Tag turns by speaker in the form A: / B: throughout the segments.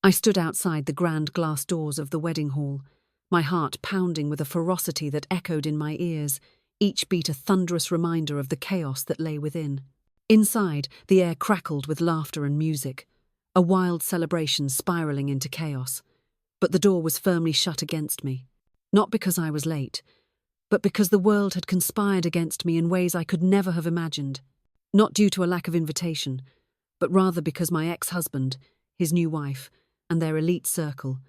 A: I stood outside the grand glass doors of the wedding hall, my heart pounding with a ferocity that echoed in my ears, each beat a thunderous reminder of the chaos that lay within. Inside, the air crackled with laughter and music, a wild celebration spiraling into chaos. But the door was firmly shut against me, not because I was late, but because the world had conspired against me in ways I could never have imagined. Not due to a lack of invitation, but rather because my ex-husband, his new wife, and their elite circle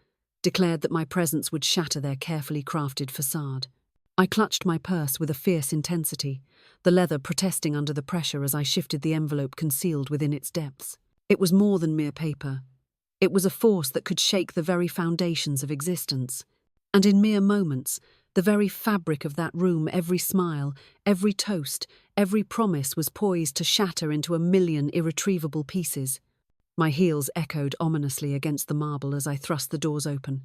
A: declared that my presence would shatter their carefully crafted facade. I clutched my purse with a fierce intensity, the leather protesting under the pressure as I shifted the envelope concealed within its depths. It was more than mere paper. It was a force that could shake the very foundations of existence. And in mere moments, the very fabric of that room, every smile, every toast, every promise was poised to shatter into a million irretrievable pieces. My heels echoed ominously against the marble as I thrust the doors open,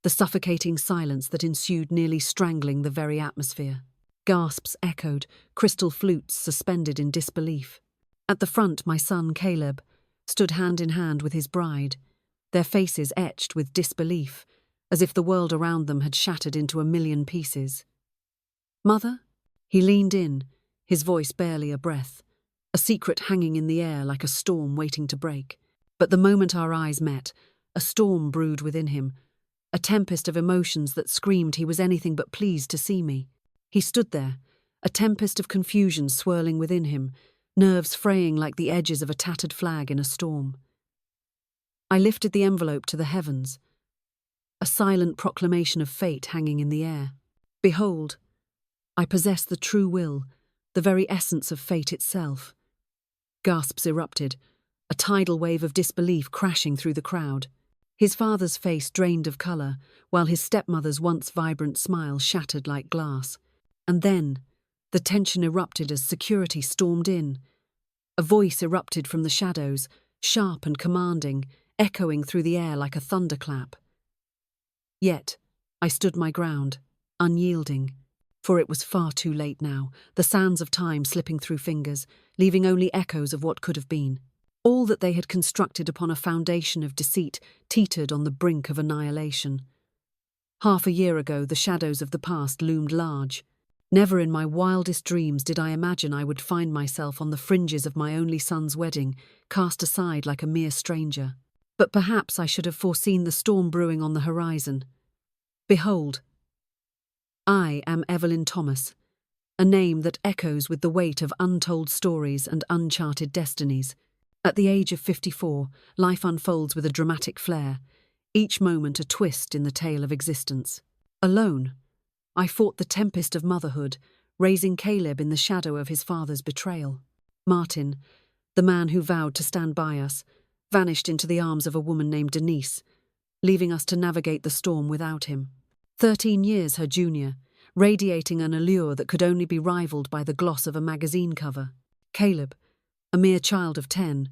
A: the suffocating silence that ensued nearly strangling the very atmosphere. Gasps echoed, crystal flutes suspended in disbelief. At the front, my son, Caleb, stood hand in hand with his bride, their faces etched with disbelief, as if the world around them had shattered into a million pieces. "Mother?" He leaned in, his voice barely a breath, a secret hanging in the air like a storm waiting to break. But the moment our eyes met, a storm brewed within him, a tempest of emotions that screamed he was anything but pleased to see me. He stood there, a tempest of confusion swirling within him, nerves fraying like the edges of a tattered flag in a storm. I lifted the envelope to the heavens, a silent proclamation of fate hanging in the air. Behold, I possess the true will, the very essence of fate itself. Gasps erupted, a tidal wave of disbelief crashing through the crowd. His father's face drained of colour, while his stepmother's once vibrant smile shattered like glass. And then, the tension erupted as security stormed in. A voice erupted from the shadows, sharp and commanding, echoing through the air like a thunderclap. Yet, I stood my ground, unyielding. For it was far too late now, the sands of time slipping through fingers, leaving only echoes of what could have been. All that they had constructed upon a foundation of deceit teetered on the brink of annihilation. Half a year ago, the shadows of the past loomed large. Never in my wildest dreams did I imagine I would find myself on the fringes of my only son's wedding, cast aside like a mere stranger. But perhaps I should have foreseen the storm brewing on the horizon. Behold, I am Evelyn Thomas, a name that echoes with the weight of untold stories and uncharted destinies. At the age of 54, life unfolds with a dramatic flair, each moment a twist in the tale of existence. Alone, I fought the tempest of motherhood, raising Caleb in the shadow of his father's betrayal. Martin, the man who vowed to stand by us, vanished into the arms of a woman named Denise, leaving us to navigate the storm without him. 13 years her junior, radiating an allure that could only be rivaled by the gloss of a magazine cover. Caleb, a mere child of 10,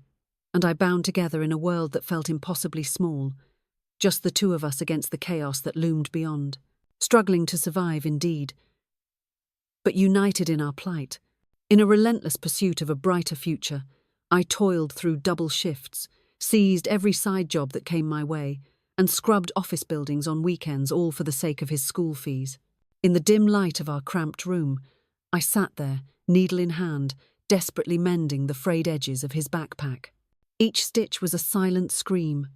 A: and I bound together in a world that felt impossibly small, just the two of us against the chaos that loomed beyond, struggling to survive indeed, but united in our plight. In a relentless pursuit of a brighter future, I toiled through double shifts, seized every side job that came my way, and scrubbed office buildings on weekends, all for the sake of his school fees. In the dim light of our cramped room, I sat there, needle in hand, desperately mending the frayed edges of his backpack. Each stitch was a silent scream,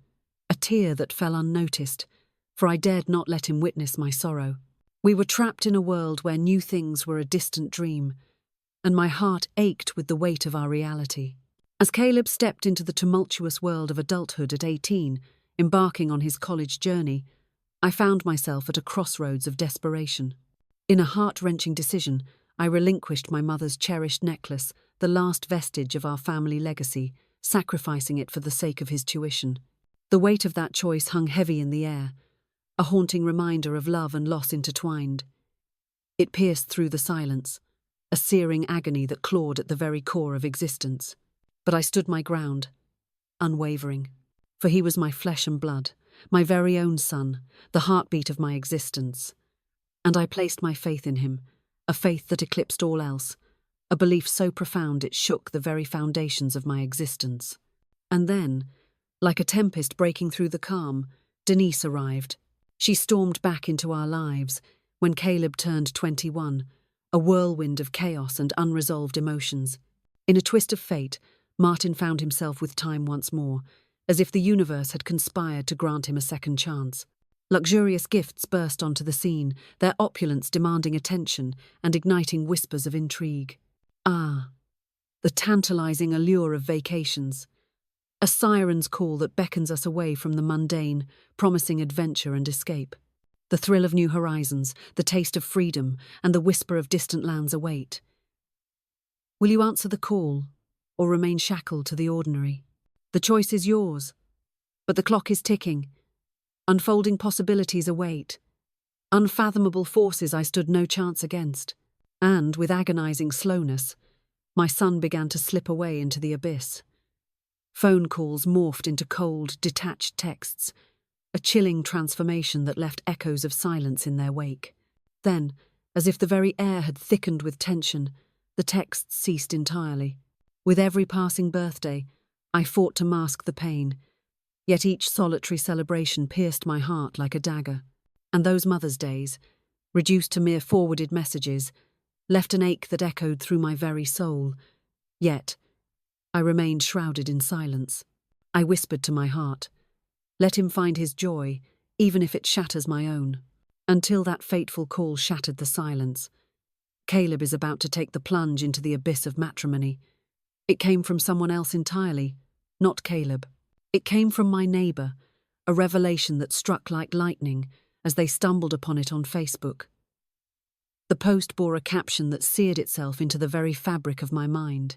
A: a tear that fell unnoticed, for I dared not let him witness my sorrow. We were trapped in a world where new things were a distant dream, and my heart ached with the weight of our reality. As Caleb stepped into the tumultuous world of adulthood at 18, embarking on his college journey, I found myself at a crossroads of desperation. In a heart-wrenching decision, I relinquished my mother's cherished necklace, the last vestige of our family legacy, sacrificing it for the sake of his tuition. The weight of that choice hung heavy in the air, a haunting reminder of love and loss intertwined. It pierced through the silence, a searing agony that clawed at the very core of existence. But I stood my ground, unwavering, for he was my flesh and blood, my very own son, the heartbeat of my existence. And I placed my faith in him, a faith that eclipsed all else, a belief so profound it shook the very foundations of my existence. And then, Like a tempest breaking through the calm, Denise arrived. She stormed back into our lives when Caleb turned 21, a whirlwind of chaos and unresolved emotions. In a twist of fate, Martin found himself with time once more, as if the universe had conspired to grant him a second chance. Luxurious gifts burst onto the scene, their opulence demanding attention and igniting whispers of intrigue. Ah, the tantalizing allure of vacations. A siren's call that beckons us away from the mundane, promising adventure and escape. The thrill of new horizons, the taste of freedom, and the whisper of distant lands await. Will you answer the call, or remain shackled to the ordinary? The choice is yours, but the clock is ticking. Unfolding possibilities await. Unfathomable forces I stood no chance against. And, with agonizing slowness, my son began to slip away into the abyss. Phone calls morphed into cold, detached texts, a chilling transformation that left echoes of silence in their wake. Then, as if the very air had thickened with tension, the texts ceased entirely. With every passing birthday, I fought to mask the pain, yet each solitary celebration pierced my heart like a dagger. And those Mother's Days, reduced to mere forwarded messages, left an ache that echoed through my very soul. Yet, I remained shrouded in silence. I whispered to my heart, let him find his joy, even if it shatters my own. Until that fateful call shattered the silence. Caleb is about to take the plunge into the abyss of matrimony. It came from someone else entirely, not Caleb. It came from my neighbour, a revelation that struck like lightning as they stumbled upon it on Facebook. The post bore a caption that seared itself into the very fabric of my mind.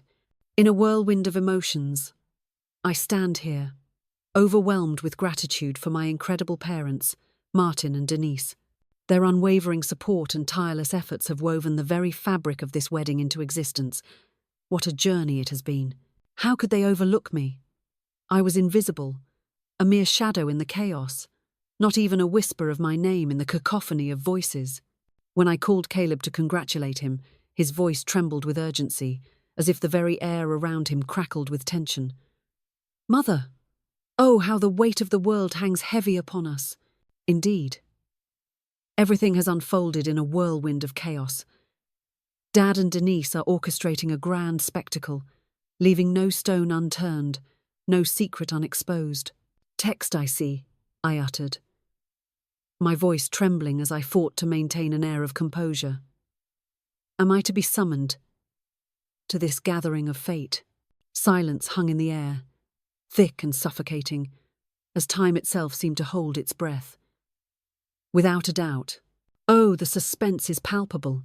A: In a whirlwind of emotions, I stand here, overwhelmed with gratitude for my incredible parents, Martin and Denise. Their unwavering support and tireless efforts have woven the very fabric of this wedding into existence. What a journey it has been. How could they overlook me? I was invisible, a mere shadow in the chaos, not even a whisper of my name in the cacophony of voices. When I called Caleb to congratulate him, his voice trembled with urgency, as if the very air around him crackled with tension. Mother! Oh, how the weight of the world hangs heavy upon us. Indeed. Everything has unfolded in a whirlwind of chaos. Dad and Denise are orchestrating a grand spectacle, leaving no stone unturned, no secret unexposed. Text I see, I uttered, my voice trembling as I fought to maintain an air of composure. Am I to be summoned to this gathering of fate? Silence hung in the air, thick and suffocating, as time itself seemed to hold its breath. Without a doubt. Oh, the suspense is palpable.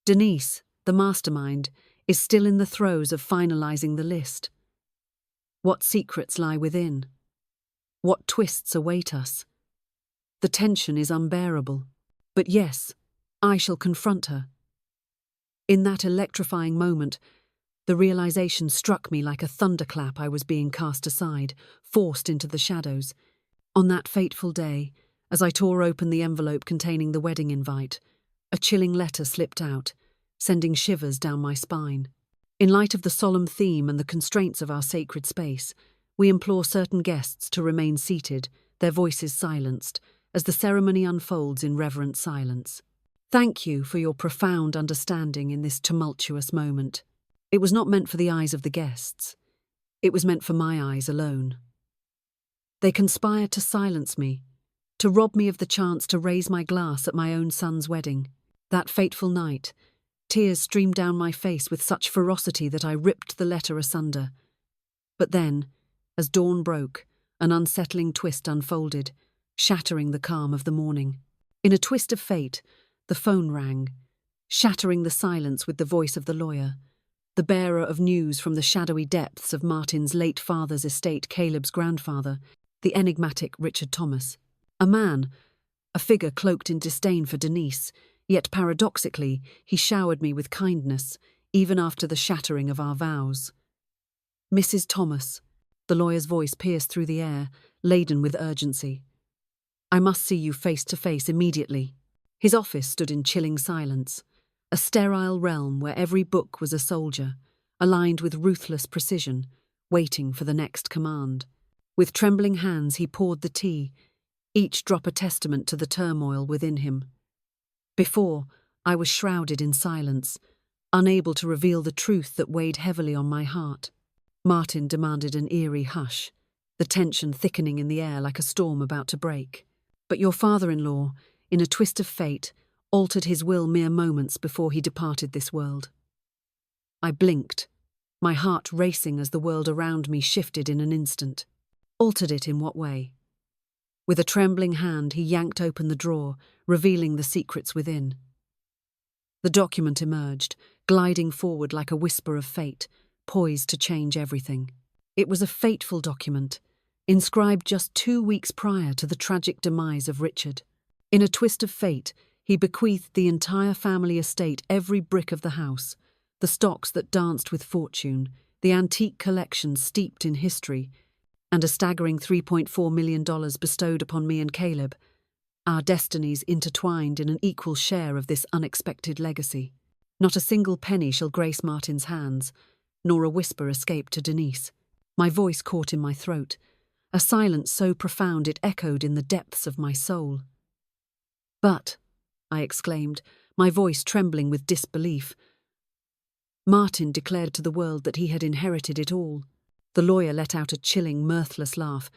A: Denise, the mastermind, is still in the throes of finalizing the list. What secrets lie within? What twists await us? The tension is unbearable. But yes, I shall confront her. In that electrifying moment, the realization struck me like a thunderclap. I was being cast aside, forced into the shadows. On that fateful day, as I tore open the envelope containing the wedding invite, a chilling letter slipped out, sending shivers down my spine. In light of the solemn theme and the constraints of our sacred space, we implore certain guests to remain seated, their voices silenced, as the ceremony unfolds in reverent silence. Thank you for your profound understanding in this tumultuous moment. It was not meant for the eyes of the guests. It was meant for my eyes alone. They conspired to silence me, to rob me of the chance to raise my glass at my own son's wedding. That fateful night, tears streamed down my face with such ferocity that I ripped the letter asunder. But then, as dawn broke, an unsettling twist unfolded, shattering the calm of the morning. In a twist of fate, the phone rang, shattering the silence with the voice of the lawyer, the bearer of news from the shadowy depths of Martin's late father's estate, Caleb's grandfather, the enigmatic Richard Thomas. A man, a figure cloaked in disdain for Denise, yet paradoxically he showered me with kindness, even after the shattering of our vows. Mrs. Thomas, the lawyer's voice pierced through the air, laden with urgency. I must see you face to face immediately. His office stood in chilling silence, a sterile realm where every book was a soldier, aligned with ruthless precision, waiting for the next command. With trembling hands he poured the tea, each drop a testament to the turmoil within him. Before, I was shrouded in silence, unable to reveal the truth that weighed heavily on my heart. Martin demanded an eerie hush, the tension thickening in the air like a storm about to break. But your father-in-law, in a twist of fate, altered his will mere moments before he departed this world. I blinked, my heart racing as the world around me shifted in an instant. Altered it in what way? With a trembling hand, he yanked open the drawer, revealing the secrets within. The document emerged, gliding forward like a whisper of fate, poised to change everything. It was a fateful document, inscribed just 2 weeks prior to the tragic demise of Richard. In a twist of fate, he bequeathed the entire family estate, every brick of the house, the stocks that danced with fortune, the antique collection steeped in history, and a staggering $3.4 million bestowed upon me and Caleb, our destinies intertwined in an equal share of this unexpected legacy. Not a single penny shall grace Martin's hands, nor a whisper escape to Denise. My voice caught in my throat, a silence so profound it echoed in the depths of my soul. "But," I exclaimed, my voice trembling with disbelief, "Martin declared to the world that he had inherited it all." The lawyer let out a chilling, mirthless laugh,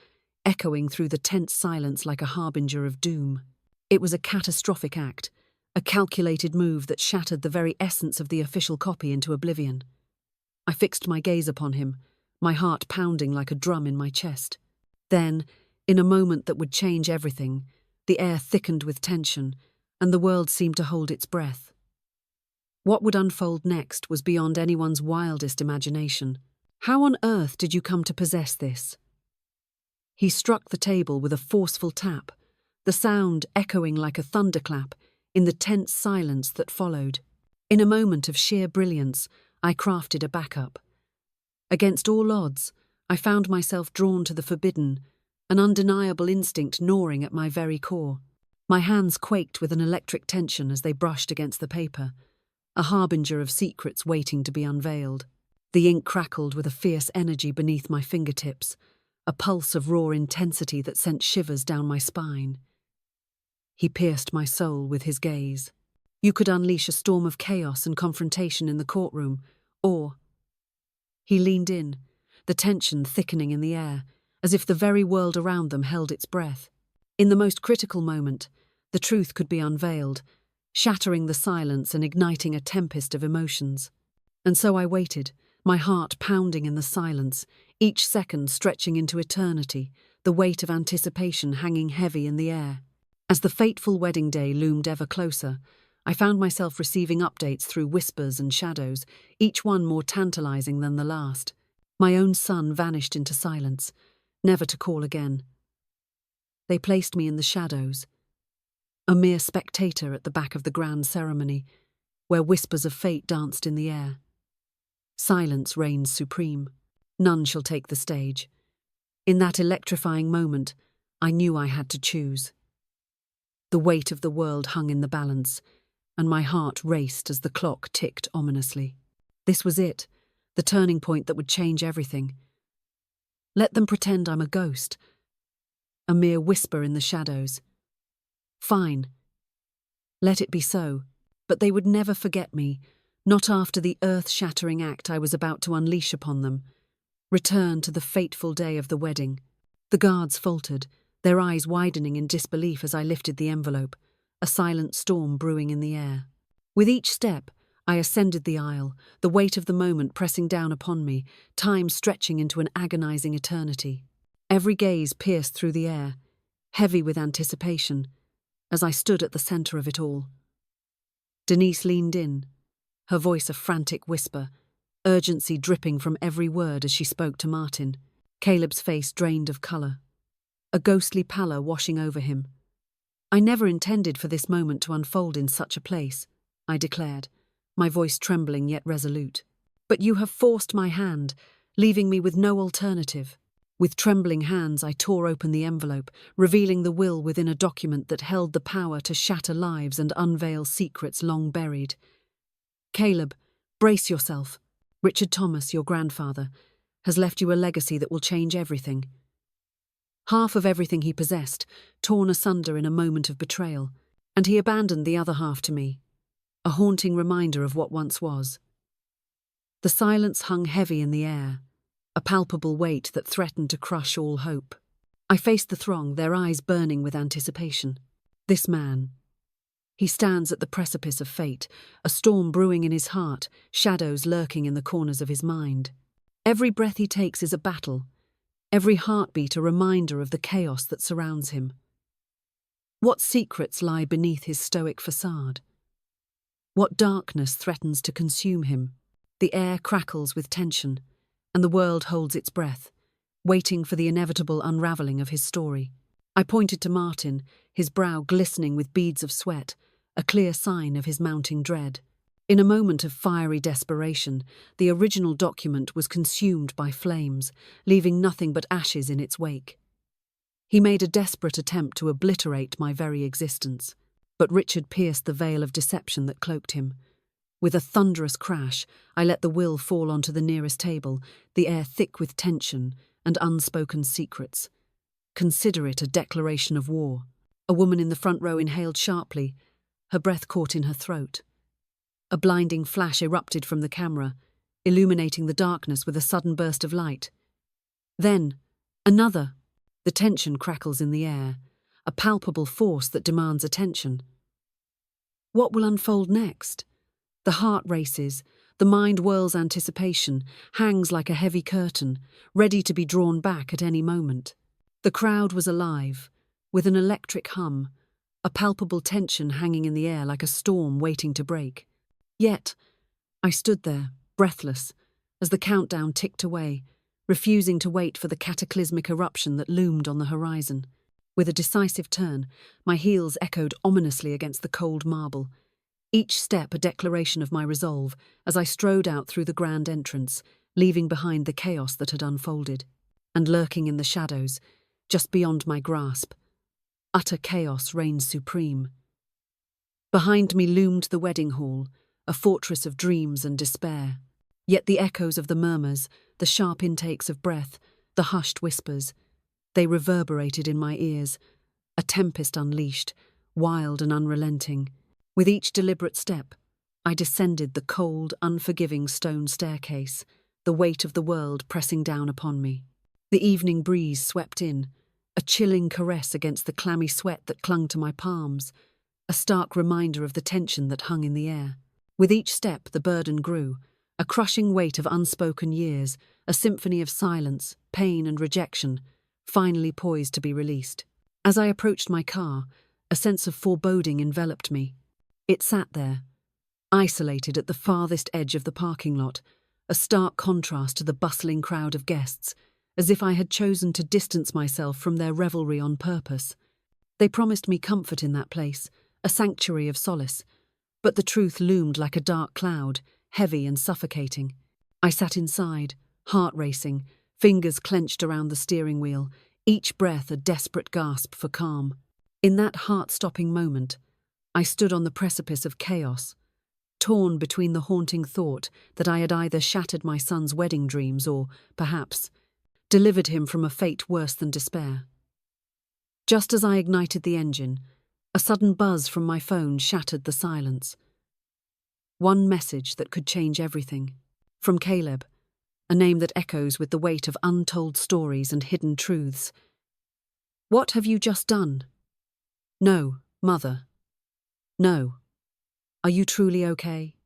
A: echoing through the tense silence like a harbinger of doom. It was a catastrophic act, a calculated move that shattered the very essence of the official copy into oblivion. I fixed my gaze upon him, my heart pounding like a drum in my chest. Then, in a moment that would change everything, the air thickened with tension, and the world seemed to hold its breath. What would unfold next was beyond anyone's wildest imagination. "How on earth did you come to possess this?" He struck the table with a forceful tap, the sound echoing like a thunderclap in the tense silence that followed. In a moment of sheer brilliance, I crafted a backup. Against all odds, I found myself drawn to the forbidden, an undeniable instinct gnawing at my very core. My hands quaked with an electric tension as they brushed against the paper, a harbinger of secrets waiting to be unveiled. The ink crackled with a fierce energy beneath my fingertips, a pulse of raw intensity that sent shivers down my spine. He pierced my soul with his gaze. "You could unleash a storm of chaos and confrontation in the courtroom, or—" He leaned in, the tension thickening in the air, as if the very world around them held its breath. In the most critical moment, the truth could be unveiled, shattering the silence and igniting a tempest of emotions. And so I waited, my heart pounding in the silence, each second stretching into eternity, the weight of anticipation hanging heavy in the air. As the fateful wedding day loomed ever closer, I found myself receiving updates through whispers and shadows, each one more tantalizing than the last. My own son vanished into silence, never to call again. They placed me in the shadows, a mere spectator at the back of the grand ceremony, where whispers of fate danced in the air. Silence reigns supreme. None shall take the stage. In that electrifying moment, I knew I had to choose. The weight of the world hung in the balance, and my heart raced as the clock ticked ominously. This was it, the turning point that would change everything. Let them pretend I'm a ghost, a mere whisper in the shadows. Fine. Let it be so, but they would never forget me, not after the earth-shattering act I was about to unleash upon them. Return to the fateful day of the wedding. The guards faltered, their eyes widening in disbelief as I lifted the envelope, a silent storm brewing in the air. With each step, I ascended the aisle, the weight of the moment pressing down upon me, time stretching into an agonizing eternity. Every gaze pierced through the air, heavy with anticipation, as I stood at the center of it all. Denise leaned in, her voice a frantic whisper, urgency dripping from every word as she spoke to Martin. Caleb's face drained of color, a ghostly pallor washing over him. "I never intended for this moment to unfold in such a place," I declared, my voice trembling yet resolute. "But you have forced my hand, leaving me with no alternative." With trembling hands, I tore open the envelope, revealing the will within a document that held the power to shatter lives and unveil secrets long buried. "Caleb, brace yourself. Richard Thomas, your grandfather, has left you a legacy that will change everything. Half of everything he possessed, torn asunder in a moment of betrayal, and he abandoned the other half to me, a haunting reminder of what once was. The silence hung heavy in the air, a palpable weight that threatened to crush all hope. I faced the throng, their eyes burning with anticipation. This man. He stands at the precipice of fate, a storm brewing in his heart, shadows lurking in the corners of his mind. Every breath he takes is a battle, every heartbeat a reminder of the chaos that surrounds him. What secrets lie beneath his stoic facade? What darkness threatens to consume him? The air crackles with tension, and the world holds its breath, waiting for the inevitable unraveling of his story. I pointed to Martin, his brow glistening with beads of sweat, a clear sign of his mounting dread. In a moment of fiery desperation, the original document was consumed by flames, leaving nothing but ashes in its wake. He made a desperate attempt to obliterate my very existence, but Richard pierced the veil of deception that cloaked him. With a thunderous crash, I let the will fall onto the nearest table, the air thick with tension and unspoken secrets. Consider it a declaration of war. A woman in the front row inhaled sharply, her breath caught in her throat. A blinding flash erupted from the camera, illuminating the darkness with a sudden burst of light. Then, another. The tension crackles in the air, a palpable force that demands attention. What will unfold next? The heart races, the mind whirls anticipation, hangs like a heavy curtain, ready to be drawn back at any moment. The crowd was alive, with an electric hum, a palpable tension hanging in the air like a storm waiting to break. Yet, I stood there, breathless, as the countdown ticked away, refusing to wait for the cataclysmic eruption that loomed on the horizon. With a decisive turn, my heels echoed ominously against the cold marble, each step a declaration of my resolve as I strode out through the grand entrance, leaving behind the chaos that had unfolded. And lurking in the shadows, just beyond my grasp, utter chaos reigned supreme. Behind me loomed the wedding hall, a fortress of dreams and despair. Yet the echoes of the murmurs, the sharp intakes of breath, the hushed whispers, they reverberated in my ears, a tempest unleashed, wild and unrelenting. With each deliberate step, I descended the cold, unforgiving stone staircase, the weight of the world pressing down upon me. The evening breeze swept in, a chilling caress against the clammy sweat that clung to my palms, a stark reminder of the tension that hung in the air. With each step, the burden grew, a crushing weight of unspoken years, a symphony of silence, pain and rejection, finally poised to be released. As I approached my car, a sense of foreboding enveloped me. It sat there, isolated at the farthest edge of the parking lot, a stark contrast to the bustling crowd of guests, as if I had chosen to distance myself from their revelry on purpose. They promised me comfort in that place, a sanctuary of solace, but the truth loomed like a dark cloud, heavy and suffocating. I sat inside, heart racing, fingers clenched around the steering wheel, each breath a desperate gasp for calm. In that heart-stopping moment, I stood on the precipice of chaos, torn between the haunting thought that I had either shattered my son's wedding dreams or, perhaps, delivered him from a fate worse than despair. Just as I ignited the engine, a sudden buzz from my phone shattered the silence. One message that could change everything. From Caleb, a name that echoes with the weight of untold stories and hidden truths. "What have you just done?" "No, Mother. No. Are you truly okay?"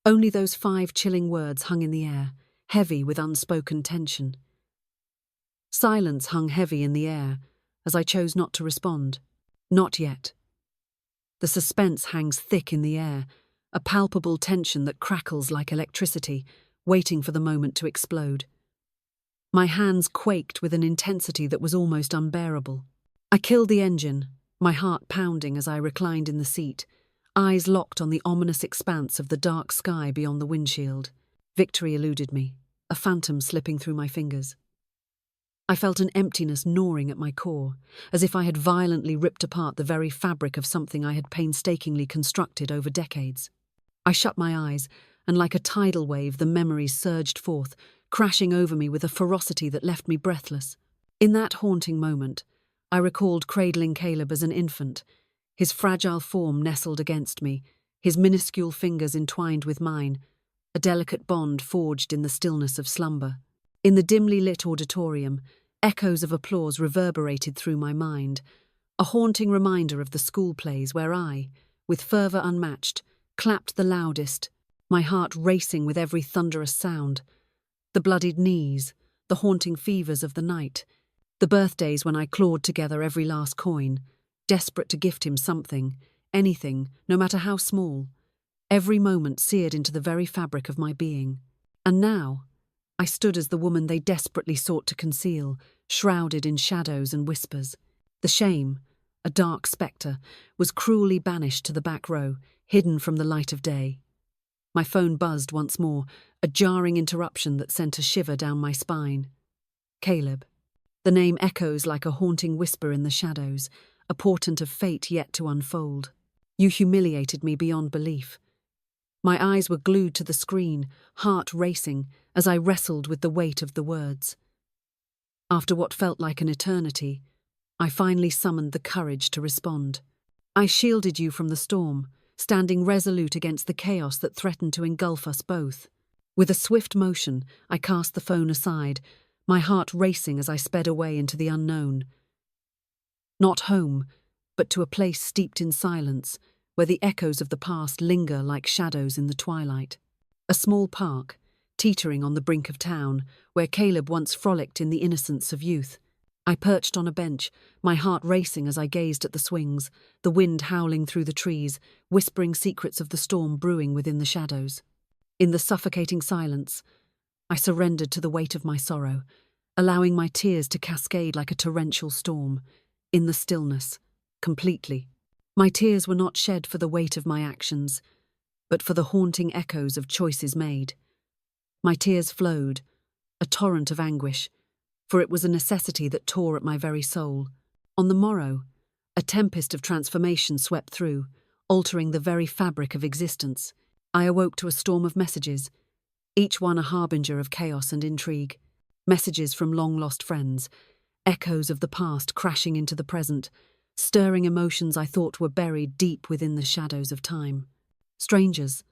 A: Only those 5 chilling words hung in the air, heavy with unspoken tension. Silence hung heavy in the air, as I chose not to respond. Not yet. The suspense hangs thick in the air, a palpable tension that crackles like electricity, waiting for the moment to explode. My hands quaked with an intensity that was almost unbearable. I killed the engine, my heart pounding as I reclined in the seat, eyes locked on the ominous expanse of the dark sky beyond the windshield. Victory eluded me, a phantom slipping through my fingers. I felt an emptiness gnawing at my core, as if I had violently ripped apart the very fabric of something I had painstakingly constructed over decades. I shut my eyes, and like a tidal wave the memories surged forth, crashing over me with a ferocity that left me breathless. In that haunting moment, I recalled cradling Caleb as an infant, his fragile form nestled against me, his minuscule fingers entwined with mine, a delicate bond forged in the stillness of slumber. In the dimly lit auditorium, echoes of applause reverberated through my mind, a haunting reminder of the school plays where I, with fervour unmatched, clapped the loudest, my heart racing with every thunderous sound. The bloodied knees, the haunting fevers of the night, the birthdays when I clawed together every last coin, desperate to gift him something, anything, no matter how small, every moment seared into the very fabric of my being. And now, I stood as the woman they desperately sought to conceal, shrouded in shadows and whispers. The shame, a dark spectre, was cruelly banished to the back row, hidden from the light of day. My phone buzzed once more, a jarring interruption that sent a shiver down my spine. Caleb. The name echoes like a haunting whisper in the shadows, a portent of fate yet to unfold. You humiliated me beyond belief. My eyes were glued to the screen, heart racing, as I wrestled with the weight of the words. After what felt like an eternity, I finally summoned the courage to respond. I shielded you from the storm, standing resolute against the chaos that threatened to engulf us both. With a swift motion, I cast the phone aside, my heart racing as I sped away into the unknown. Not home, but to a place steeped in silence, where the echoes of the past linger like shadows in the twilight. A small park, teetering on the brink of town, where Caleb once frolicked in the innocence of youth. I perched on a bench, my heart racing as I gazed at the swings, the wind howling through the trees, whispering secrets of the storm brewing within the shadows. In the suffocating silence, I surrendered to the weight of my sorrow, allowing my tears to cascade like a torrential storm. In the stillness, completely. My tears were not shed for the weight of my actions, but for the haunting echoes of choices made. My tears flowed, a torrent of anguish, for it was a necessity that tore at my very soul. On the morrow, a tempest of transformation swept through, altering the very fabric of existence. I awoke to a storm of messages, each one a harbinger of chaos and intrigue. Messages from long-lost friends, echoes of the past crashing into the present, stirring emotions I thought were buried deep within the shadows of time. Strangers,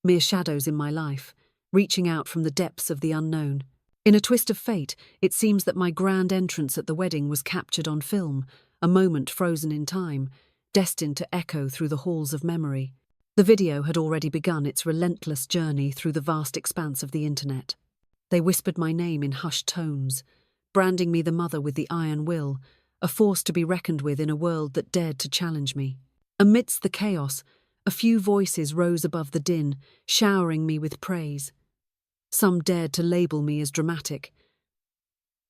A: mere shadows in my life, reaching out from the depths of the unknown. In a twist of fate, it seems that my grand entrance at the wedding was captured on film, a moment frozen in time, destined to echo through the halls of memory. The video had already begun its relentless journey through the vast expanse of the internet. They whispered my name in hushed tones, branding me the mother with the iron will, a force to be reckoned with in a world that dared to challenge me. Amidst the chaos, a few voices rose above the din, showering me with praise. Some dared to label me as dramatic,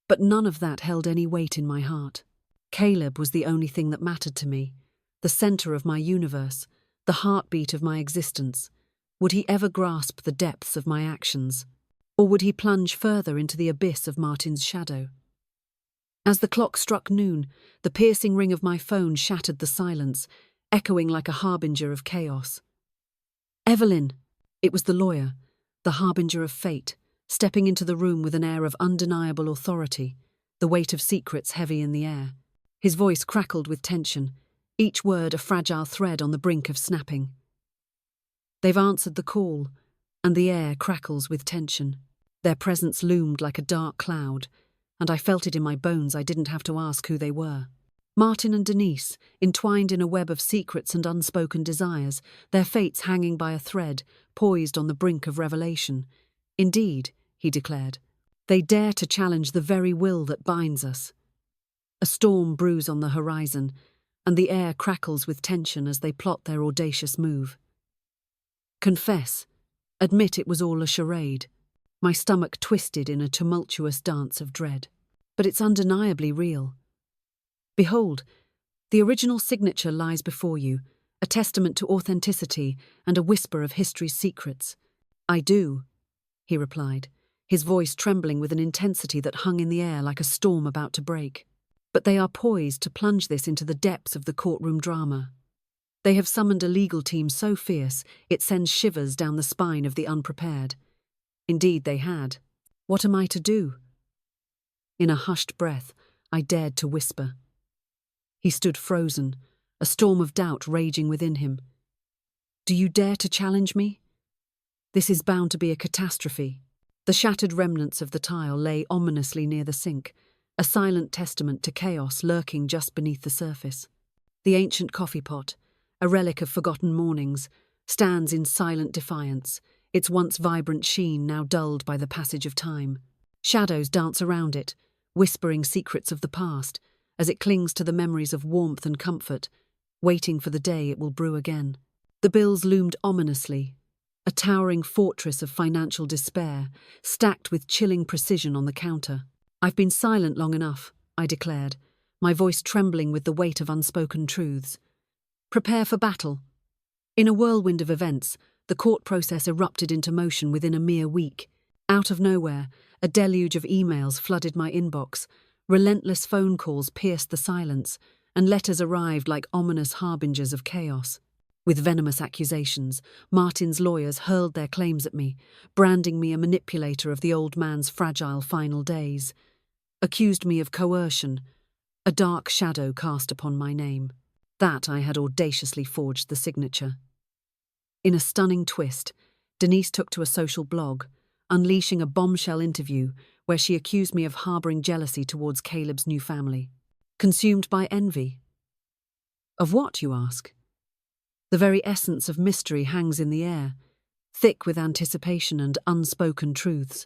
A: but none of that held any weight in my heart. Caleb was the only thing that mattered to me, the center of my universe, the heartbeat of my existence. Would he ever grasp the depths of my actions? Or would he plunge further into the abyss of Martin's shadow? As the clock struck noon, the piercing ring of my phone shattered the silence, echoing like a harbinger of chaos. Evelyn! It was the lawyer, the harbinger of fate, stepping into the room with an air of undeniable authority, the weight of secrets heavy in the air. His voice crackled with tension, each word a fragile thread on the brink of snapping. They've answered the call, and the air crackles with tension. Their presence loomed like a dark cloud, and I felt it in my bones I didn't have to ask who they were. Martin and Denise, entwined in a web of secrets and unspoken desires, their fates hanging by a thread, poised on the brink of revelation. Indeed, he declared, they dare to challenge the very will that binds us. A storm brews on the horizon, and the air crackles with tension as they plot their audacious move. Confess, admit it was all a charade. My stomach twisted in a tumultuous dance of dread. But it's undeniably real. Behold, the original signature lies before you, a testament to authenticity and a whisper of history's secrets. I do, he replied, his voice trembling with an intensity that hung in the air like a storm about to break. But they are poised to plunge this into the depths of the courtroom drama. They have summoned a legal team so fierce it sends shivers down the spine of the unprepared. Indeed they had. What am I to do? In a hushed breath, I dared to whisper. He stood frozen, a storm of doubt raging within him. "Do you dare to challenge me? This is bound to be a catastrophe." The shattered remnants of the tile lay ominously near the sink, a silent testament to chaos lurking just beneath the surface. The ancient coffee pot, a relic of forgotten mornings, stands in silent defiance, its once vibrant sheen now dulled by the passage of time. Shadows dance around it, whispering secrets of the past, as it clings to the memories of warmth and comfort, waiting for the day it will brew again. The bills loomed ominously, a towering fortress of financial despair, stacked with chilling precision on the counter. "I've been silent long enough," I declared, my voice trembling with the weight of unspoken truths. "Prepare for battle." In a whirlwind of events, the court process erupted into motion within a mere week. Out of nowhere, a deluge of emails flooded my inbox, relentless phone calls pierced the silence, and letters arrived like ominous harbingers of chaos. With venomous accusations, Martin's lawyers hurled their claims at me, branding me a manipulator of the old man's fragile final days. Accused me of coercion, a dark shadow cast upon my name. That I had audaciously forged the signature. In a stunning twist, Denise took to a social blog, unleashing a bombshell interview where she accused me of harboring jealousy towards Caleb's new family. Consumed by envy. Of what, you ask? The very essence of mystery hangs in the air, thick with anticipation and unspoken truths.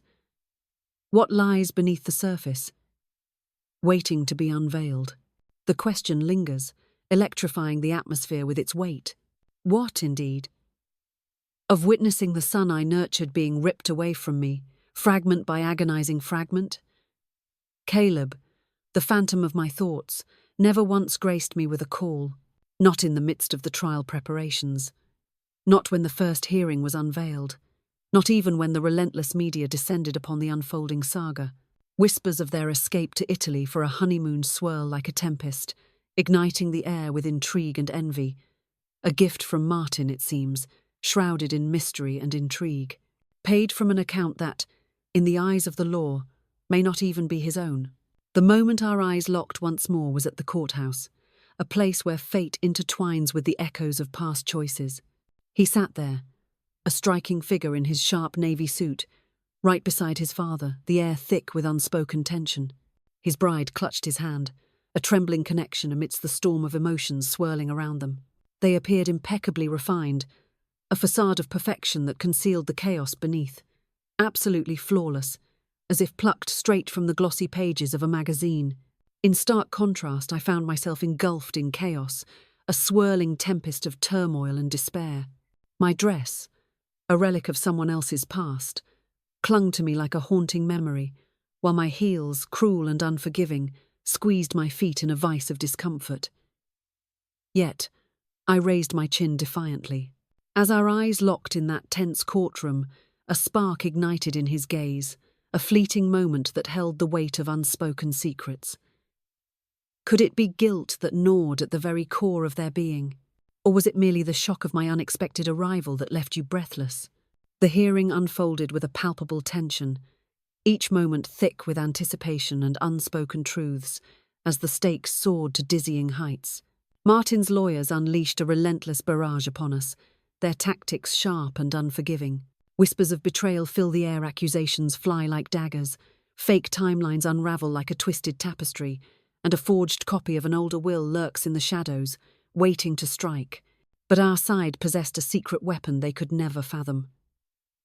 A: What lies beneath the surface? Waiting to be unveiled. The question lingers, electrifying the atmosphere with its weight. What, indeed? Of witnessing the son I nurtured being ripped away from me, fragment by agonizing fragment? Caleb, the phantom of my thoughts, never once graced me with a call, not in the midst of the trial preparations, not when the first hearing was unveiled, not even when the relentless media descended upon the unfolding saga. Whispers of their escape to Italy for a honeymoon swirl like a tempest, igniting the air with intrigue and envy. A gift from Martin, it seems, shrouded in mystery and intrigue, paid from an account that, in the eyes of the law, may not even be his own. The moment our eyes locked once more was at the courthouse, a place where fate intertwines with the echoes of past choices. He sat there, a striking figure in his sharp navy suit, right beside his father, the air thick with unspoken tension. His bride clutched his hand, a trembling connection amidst the storm of emotions swirling around them. They appeared impeccably refined, a facade of perfection that concealed the chaos beneath, absolutely flawless, as if plucked straight from the glossy pages of a magazine. In stark contrast, I found myself engulfed in chaos, a swirling tempest of turmoil and despair. My dress, a relic of someone else's past, clung to me like a haunting memory, while my heels, cruel and unforgiving, squeezed my feet in a vice of discomfort. Yet, I raised my chin defiantly. As our eyes locked in that tense courtroom, a spark ignited in his gaze, a fleeting moment that held the weight of unspoken secrets. Could it be guilt that gnawed at the very core of their being? Or was it merely the shock of my unexpected arrival that left you breathless? The hearing unfolded with a palpable tension, each moment thick with anticipation and unspoken truths, as the stakes soared to dizzying heights. Martin's lawyers unleashed a relentless barrage upon us, their tactics sharp and unforgiving. Whispers of betrayal fill the air, accusations fly like daggers, fake timelines unravel like a twisted tapestry, and a forged copy of an older will lurks in the shadows, waiting to strike. But our side possessed a secret weapon they could never fathom.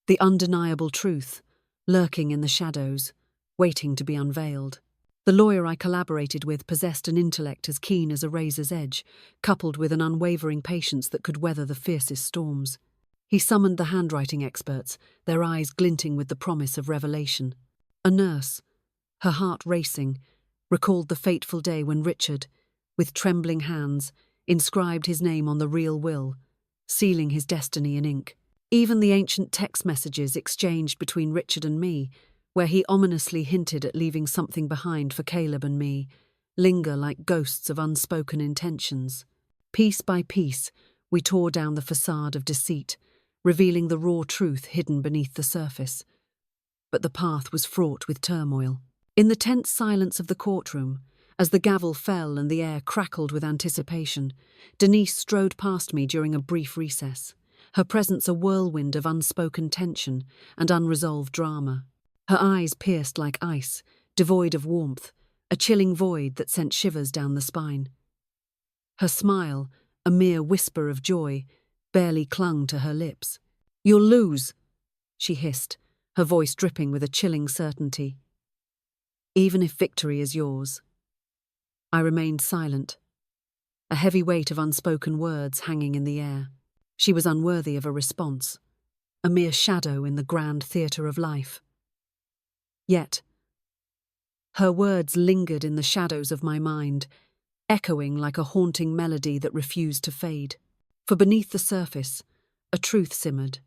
A: The undeniable truth, lurking in the shadows, waiting to be unveiled. The lawyer I collaborated with possessed an intellect as keen as a razor's edge, coupled with an unwavering patience that could weather the fiercest storms. He summoned the handwriting experts, their eyes glinting with the promise of revelation. A nurse, her heart racing, recalled the fateful day when Richard, with trembling hands, inscribed his name on the real will, sealing his destiny in ink. Even the ancient text messages exchanged between Richard and me, where he ominously hinted at leaving something behind for Caleb and me, linger like ghosts of unspoken intentions. Piece by piece, we tore down the facade of deceit, revealing the raw truth hidden beneath the surface. But the path was fraught with turmoil. In the tense silence of the courtroom, As the gavel fell and the air crackled with anticipation, Denise strode past me during a brief recess, her presence a whirlwind of unspoken tension and unresolved drama. Her eyes pierced like ice, devoid of warmth, a chilling void that sent shivers down the spine. Her smile, a mere whisper of joy, barely clung to her lips. "You'll lose," she hissed, her voice dripping with a chilling certainty. "Even if victory is yours." I remained silent, a heavy weight of unspoken words hanging in the air. She was unworthy of a response, a mere shadow in the grand theatre of life. Yet, her words lingered in the shadows of my mind, echoing like a haunting melody that refused to fade. For beneath the surface, a truth simmered,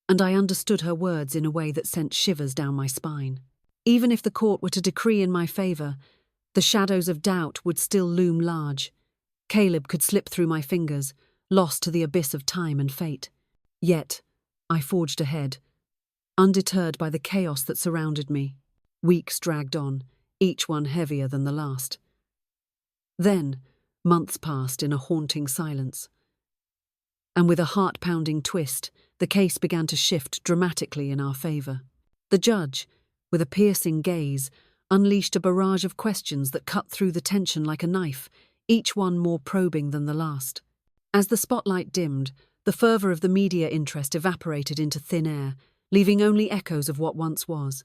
A: and I understood her words in a way that sent shivers down my spine. Even if the court were to decree in my favour, the shadows of doubt would still loom large. Caleb could slip through my fingers, lost to the abyss of time and fate. Yet, I forged ahead, undeterred by the chaos that surrounded me. Weeks dragged on, each one heavier than the last. Then, months passed in a haunting silence. And with a heart-pounding twist, the case began to shift dramatically in our favour. The judge, with a piercing gaze, unleashed a barrage of questions that cut through the tension like a knife, each one more probing than the last. As the spotlight dimmed, the fervour of the media interest evaporated into thin air, leaving only echoes of what once was.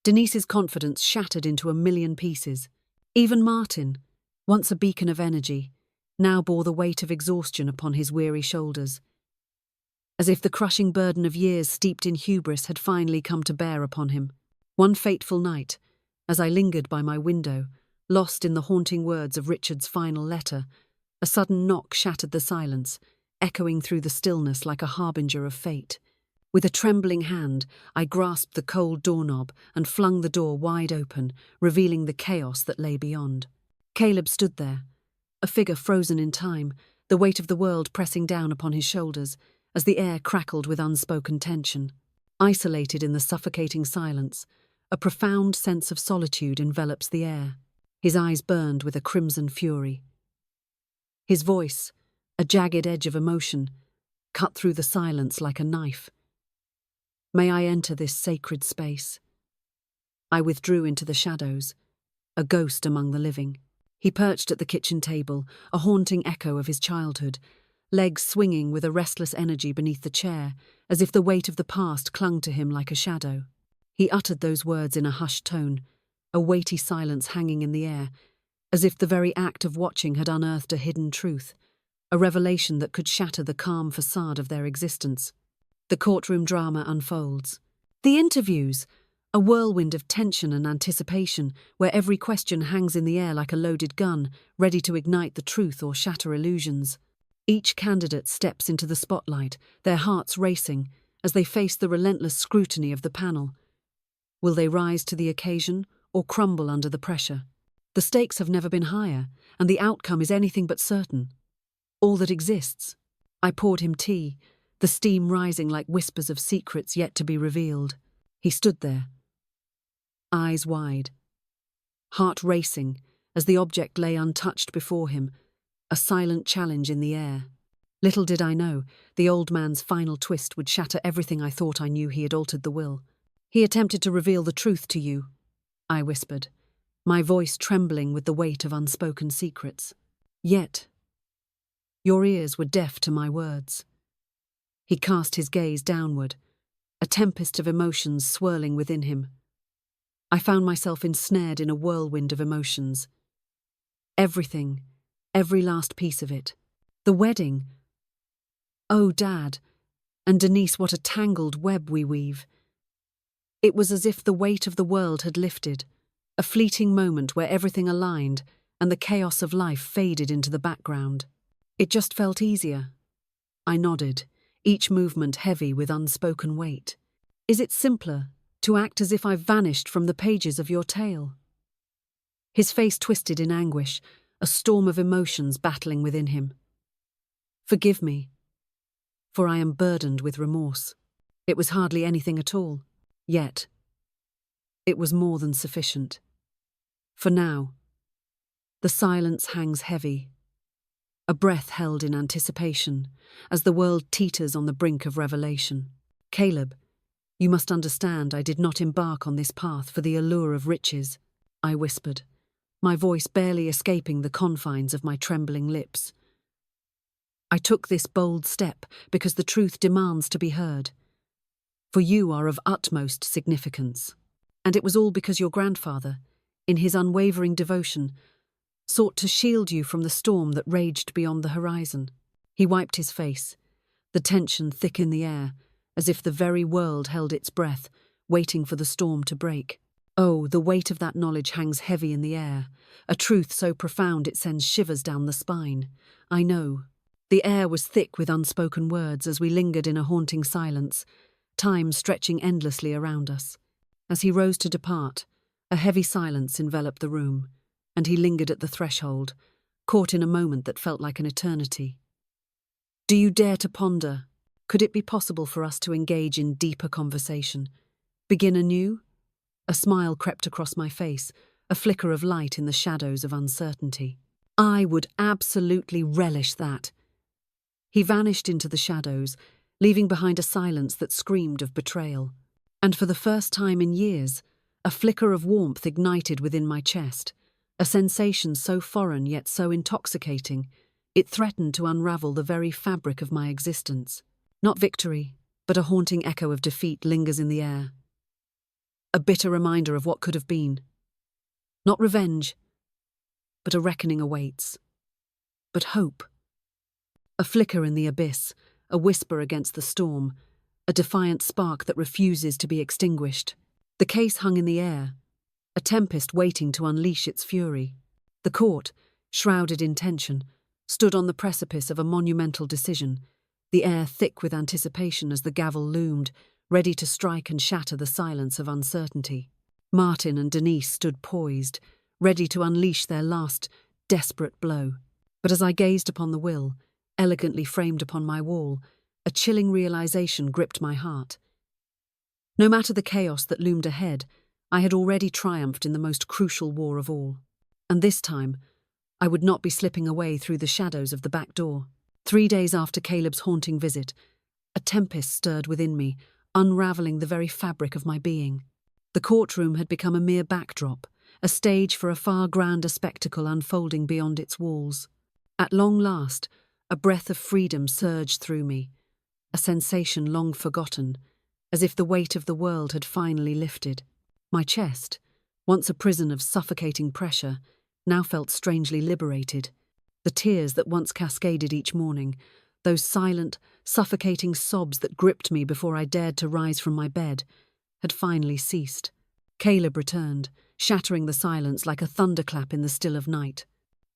A: Denise's confidence shattered into a million pieces. Even Martin, once a beacon of energy, now bore the weight of exhaustion upon his weary shoulders. As if the crushing burden of years steeped in hubris had finally come to bear upon him. One fateful night, as I lingered by my window, lost in the haunting words of Richard's final letter, a sudden knock shattered the silence, echoing through the stillness like a harbinger of fate. With a trembling hand, I grasped the cold doorknob and flung the door wide open, revealing the chaos that lay beyond. Caleb stood there, a figure frozen in time, the weight of the world pressing down upon his shoulders, as the air crackled with unspoken tension. Isolated in the suffocating silence, a profound sense of solitude envelops the air. His eyes burned with a crimson fury. His voice, a jagged edge of emotion, cut through the silence like a knife. "May I enter this sacred space?" I withdrew into the shadows, a ghost among the living. He perched at the kitchen table, a haunting echo of his childhood, legs swinging with a restless energy beneath the chair, as if the weight of the past clung to him like a shadow. He uttered those words in a hushed tone, a weighty silence hanging in the air, as if the very act of watching had unearthed a hidden truth, a revelation that could shatter the calm facade of their existence. The courtroom drama unfolds. The interviews, a whirlwind of tension and anticipation, where every question hangs in the air like a loaded gun, ready to ignite the truth or shatter illusions. Each candidate steps into the spotlight, their hearts racing, as they face the relentless scrutiny of the panel. Will they rise to the occasion or crumble under the pressure? The stakes have never been higher, and the outcome is anything but certain. All that exists. I poured him tea, the steam rising like whispers of secrets yet to be revealed. He stood there, eyes wide, heart racing as the object lay untouched before him, a silent challenge in the air. Little did I know, the old man's final twist would shatter everything I thought I knew. He had altered the will. "He attempted to reveal the truth to you," I whispered, my voice trembling with the weight of unspoken secrets. "Yet, your ears were deaf to my words." He cast his gaze downward, a tempest of emotions swirling within him. I found myself ensnared in a whirlwind of emotions. Everything, every last piece of it. The wedding. Oh, Dad. And Denise, what a tangled web we weave. It was as if the weight of the world had lifted, a fleeting moment where everything aligned and the chaos of life faded into the background. It just felt easier. I nodded, each movement heavy with unspoken weight. "Is it simpler to act as if I've vanished from the pages of your tale?" His face twisted in anguish, a storm of emotions battling within him. "Forgive me, for I am burdened with remorse." It was hardly anything at all. Yet, it was more than sufficient. For now, The silence hangs heavy, a breath held in anticipation, as the world teeters on the brink of revelation. Caleb, you must understand I did not embark on this path for the allure of riches, I whispered, my voice barely escaping the confines of my trembling lips. I took this bold step because the truth demands to be heard. For you are of utmost significance. And it was all because your grandfather, in his unwavering devotion, sought to shield you from the storm that raged beyond the horizon. He wiped his face, the tension thick in the air, as if the very world held its breath, waiting for the storm to break. Oh, the weight of that knowledge hangs heavy in the air, a truth so profound it sends shivers down the spine. I know. The air was thick with unspoken words as we lingered in a haunting silence, time stretching endlessly around us. As he rose to depart, a heavy silence enveloped the room, and he lingered at the threshold, caught in a moment that felt like an eternity. Do you dare to ponder? Could it be possible for us to engage in deeper conversation? Begin anew? A smile crept across my face, a flicker of light in the shadows of uncertainty. I would absolutely relish that. He vanished into the shadows, leaving behind a silence that screamed of betrayal. And for the first time in years, a flicker of warmth ignited within my chest, a sensation so foreign yet so intoxicating, it threatened to unravel the very fabric of my existence. Not victory, but a haunting echo of defeat lingers in the air. A bitter reminder of what could have been. Not revenge, but a reckoning awaits. But hope. A flicker in the abyss, a whisper against the storm, a defiant spark that refuses to be extinguished. The case hung in the air, a tempest waiting to unleash its fury. The court, shrouded in tension, stood on the precipice of a monumental decision, the air thick with anticipation as the gavel loomed, ready to strike and shatter the silence of uncertainty. Martin and Denise stood poised, ready to unleash their last, desperate blow. But as I gazed upon the will, elegantly framed upon my wall, a chilling realization gripped my heart. No matter the chaos that loomed ahead, I had already triumphed in the most crucial war of all. And this time, I would not be slipping away through the shadows of the back door. 3 days after Caleb's haunting visit, a tempest stirred within me, unraveling the very fabric of my being. The courtroom had become a mere backdrop, a stage for a far grander spectacle unfolding beyond its walls. At long last, a breath of freedom surged through me, a sensation long forgotten, as if the weight of the world had finally lifted. My chest, once a prison of suffocating pressure, now felt strangely liberated. The tears that once cascaded each morning, those silent, suffocating sobs that gripped me before I dared to rise from my bed, had finally ceased. Caleb returned, shattering the silence like a thunderclap in the still of night.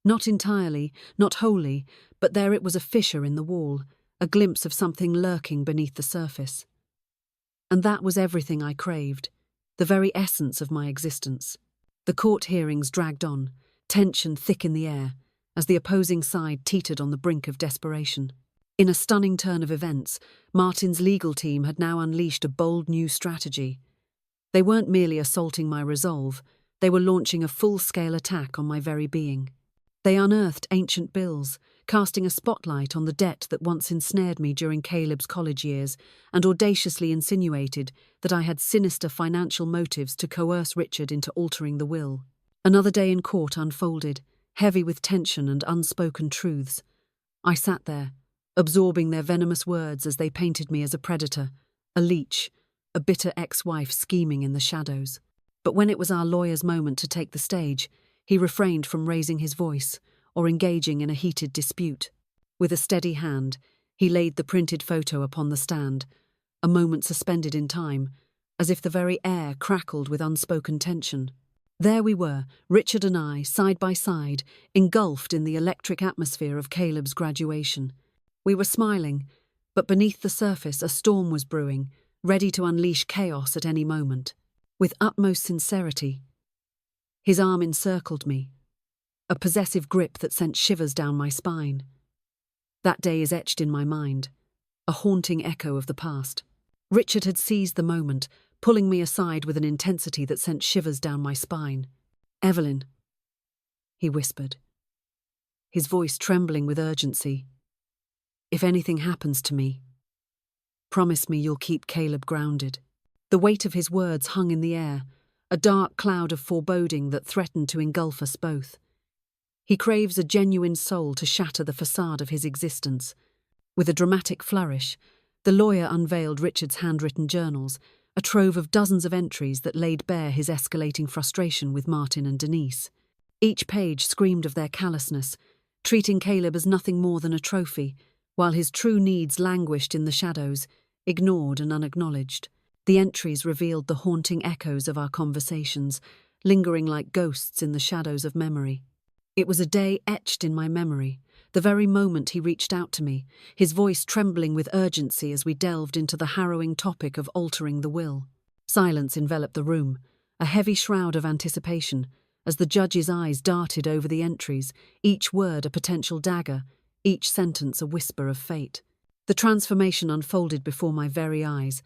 A: Not entirely, not wholly, but there it was, a fissure in the wall, a glimpse of something lurking beneath the surface. And that was everything I craved, the very essence of my existence. The court hearings dragged on, tension thick in the air, as the opposing side teetered on the brink of desperation. In a stunning turn of events, Martin's legal team had now unleashed a bold new strategy. They weren't merely assaulting my resolve, they were launching a full-scale attack on my very being. They unearthed ancient bills, casting a spotlight on the debt that once ensnared me during Caleb's college years, and audaciously insinuated that I had sinister financial motives to coerce Richard into altering the will. Another day in court unfolded, heavy with tension and unspoken truths. I sat there, absorbing their venomous words as they painted me as a predator, a leech, a bitter ex-wife scheming in the shadows. But when it was our lawyer's moment to take the stage, he refrained from raising his voice or engaging in a heated dispute. With a steady hand, he laid the printed photo upon the stand, a moment suspended in time, as if the very air crackled with unspoken tension. There we were, Richard and I, side by side, engulfed in the electric atmosphere of Caleb's graduation. We were smiling, but beneath the surface a storm was brewing, ready to unleash chaos at any moment. With utmost sincerity, his arm encircled me, a possessive grip that sent shivers down my spine. That day is etched in my mind, a haunting echo of the past. Richard had seized the moment, pulling me aside with an intensity that sent shivers down my spine. "Evelyn, he whispered, his voice trembling with urgency. "If anything happens to me, promise me you'll keep Caleb grounded." The weight of his words hung in the air, a dark cloud of foreboding that threatened to engulf us both. He craves a genuine soul to shatter the facade of his existence. With a dramatic flourish, the lawyer unveiled Richard's handwritten journals, a trove of dozens of entries that laid bare his escalating frustration with Martin and Denise. Each page screamed of their callousness, treating Caleb as nothing more than a trophy, while his true needs languished in the shadows, ignored and unacknowledged. The entries revealed the haunting echoes of our conversations, lingering like ghosts in the shadows of memory. It was a day etched in my memory, the very moment he reached out to me, his voice trembling with urgency as we delved into the harrowing topic of altering the will. Silence enveloped the room, a heavy shroud of anticipation, as the judge's eyes darted over the entries, each word a potential dagger, each sentence a whisper of fate. The transformation unfolded before my very eyes,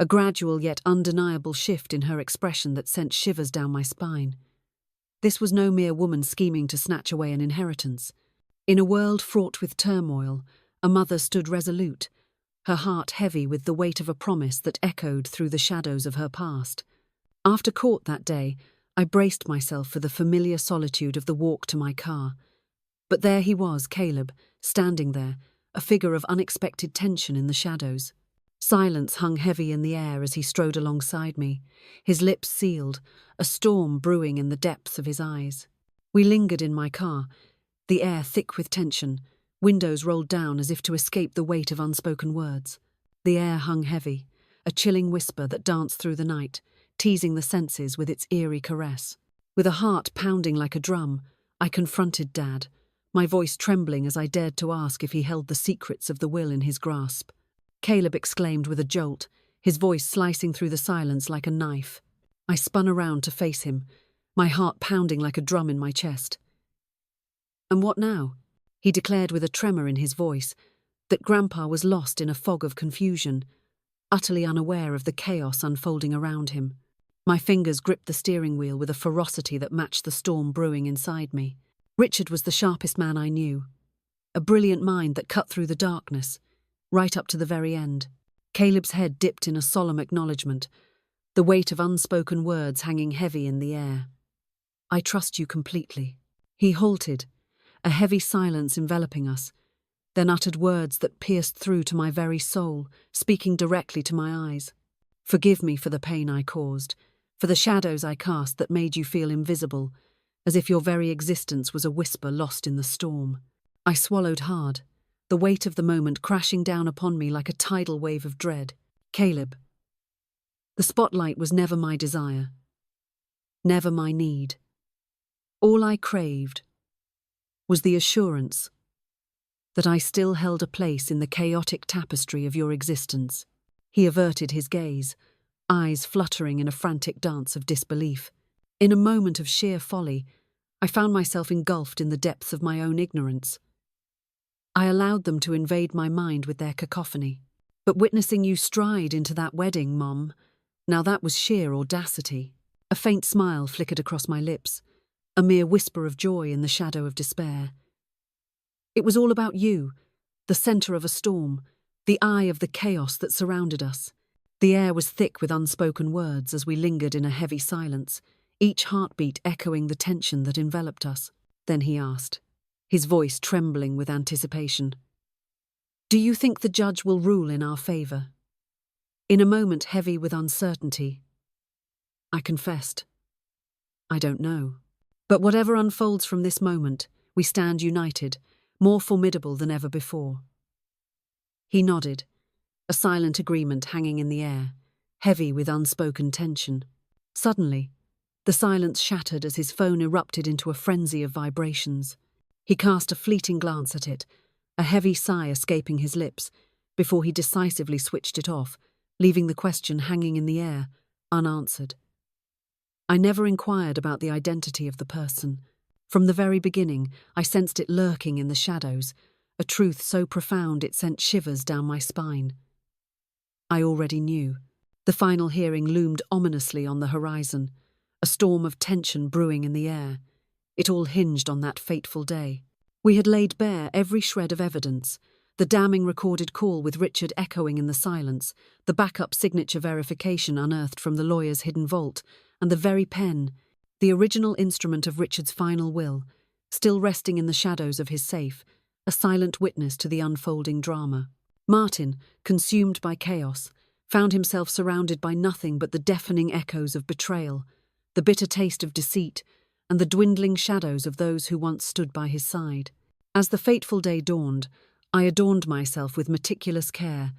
A: a gradual yet undeniable shift in her expression that sent shivers down my spine. This was no mere woman scheming to snatch away an inheritance. In a world fraught with turmoil, a mother stood resolute, her heart heavy with the weight of a promise that echoed through the shadows of her past. After court that day, I braced myself for the familiar solitude of the walk to my car. But there he was, Caleb, standing there, a figure of unexpected tension in the shadows. Silence hung heavy in the air as he strode alongside me, his lips sealed, a storm brewing in the depths of his eyes. We lingered in my car, the air thick with tension, windows rolled down as if to escape the weight of unspoken words. The air hung heavy, a chilling whisper that danced through the night, teasing the senses with its eerie caress. With a heart pounding like a drum, I confronted Dad, my voice trembling as I dared to ask if he held the secrets of the will in his grasp. Caleb exclaimed with a jolt, his voice slicing through the silence like a knife. I spun around to face him, my heart pounding like a drum in my chest. "And what now?" he declared with a tremor in his voice, that Grandpa was lost in a fog of confusion, utterly unaware of the chaos unfolding around him. My fingers gripped the steering wheel with a ferocity that matched the storm brewing inside me. Richard was the sharpest man I knew, a brilliant mind that cut through the darkness, right up to the very end. Caleb's head dipped in a solemn acknowledgement, the weight of unspoken words hanging heavy in the air. "I trust you completely." He halted, a heavy silence enveloping us, then uttered words that pierced through to my very soul, speaking directly to my eyes. "Forgive me for the pain I caused, for the shadows I cast that made you feel invisible, as if your very existence was a whisper lost in the storm." I swallowed hard, the weight of the moment crashing down upon me like a tidal wave of dread. "Caleb, the spotlight was never my desire, never my need. All I craved was the assurance that I still held a place in the chaotic tapestry of your existence." He averted his gaze, eyes fluttering in a frantic dance of disbelief. In a moment of sheer folly, I found myself engulfed in the depths of my own ignorance. I allowed them to invade my mind with their cacophony. "But witnessing you stride into that wedding, Mom, now that was sheer audacity." A faint smile flickered across my lips, a mere whisper of joy in the shadow of despair. "It was all about you, the center of a storm, the eye of the chaos that surrounded us." The air was thick with unspoken words as we lingered in a heavy silence, each heartbeat echoing the tension that enveloped us. Then he asked, his voice trembling with anticipation, "Do you think the judge will rule in our favor?" In a moment heavy with uncertainty, I confessed, "I don't know. But whatever unfolds from this moment, we stand united, more formidable than ever before." He nodded, a silent agreement hanging in the air, heavy with unspoken tension. Suddenly, the silence shattered as his phone erupted into a frenzy of vibrations. He cast a fleeting glance at it, a heavy sigh escaping his lips, before he decisively switched it off, leaving the question hanging in the air, unanswered. I never inquired about the identity of the person. From the very beginning, I sensed it lurking in the shadows, a truth so profound it sent shivers down my spine. I already knew. The final hearing loomed ominously on the horizon, a storm of tension brewing in the air, It all hinged on that fateful day. We had laid bare every shred of evidence, the damning recorded call with Richard echoing in the silence, the backup signature verification unearthed from the lawyer's hidden vault, and the very pen, the original instrument of Richard's final will, still resting in the shadows of his safe, a silent witness to the unfolding drama. Martin, consumed by chaos, found himself surrounded by nothing but the deafening echoes of betrayal, the bitter taste of deceit, and the dwindling shadows of those who once stood by his side. As the fateful day dawned, I adorned myself with meticulous care,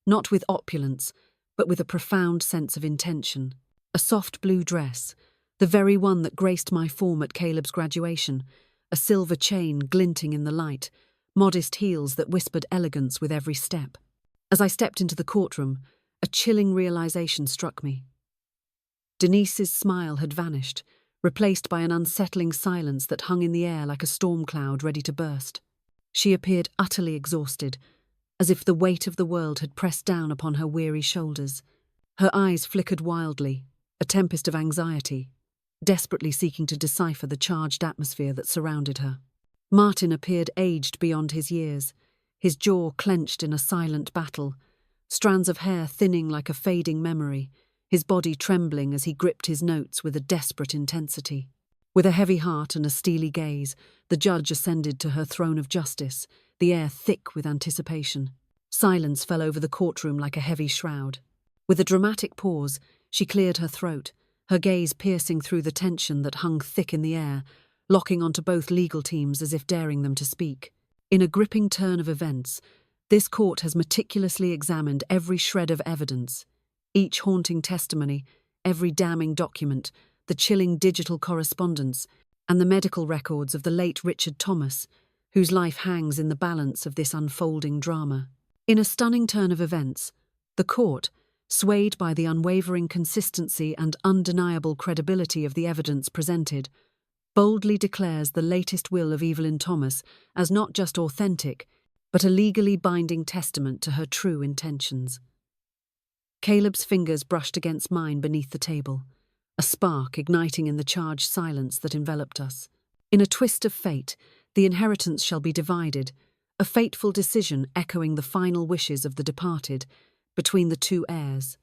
A: not with opulence, but with a profound sense of intention. A soft blue dress, the very one that graced my form at Caleb's graduation, a silver chain glinting in the light, modest heels that whispered elegance with every step. As I stepped into the courtroom, a chilling realization struck me. Denise's smile had vanished, replaced by an unsettling silence that hung in the air like a storm cloud ready to burst. She appeared utterly exhausted, as if the weight of the world had pressed down upon her weary shoulders. Her eyes flickered wildly, a tempest of anxiety, desperately seeking to decipher the charged atmosphere that surrounded her. Martin appeared aged beyond his years, his jaw clenched in a silent battle, strands of hair thinning like a fading memory, his body trembling as he gripped his notes with a desperate intensity. With a heavy heart and a steely gaze, the judge ascended to her throne of justice, the air thick with anticipation. Silence fell over the courtroom like a heavy shroud. With a dramatic pause, she cleared her throat, her gaze piercing through the tension that hung thick in the air, locking onto both legal teams as if daring them to speak. In a gripping turn of events, this court has meticulously examined every shred of evidence, each haunting testimony, every damning document, the chilling digital correspondence, and the medical records of the late Richard Thomas, whose life hangs in the balance of this unfolding drama. In a stunning turn of events, the court, swayed by the unwavering consistency and undeniable credibility of the evidence presented, boldly declares the latest will of Evelyn Thomas as not just authentic, but a legally binding testament to her true intentions. Caleb's fingers brushed against mine beneath the table, a spark igniting in the charged silence that enveloped us. In a twist of fate, the inheritance shall be divided, a fateful decision echoing the final wishes of the departed, between the two heirs,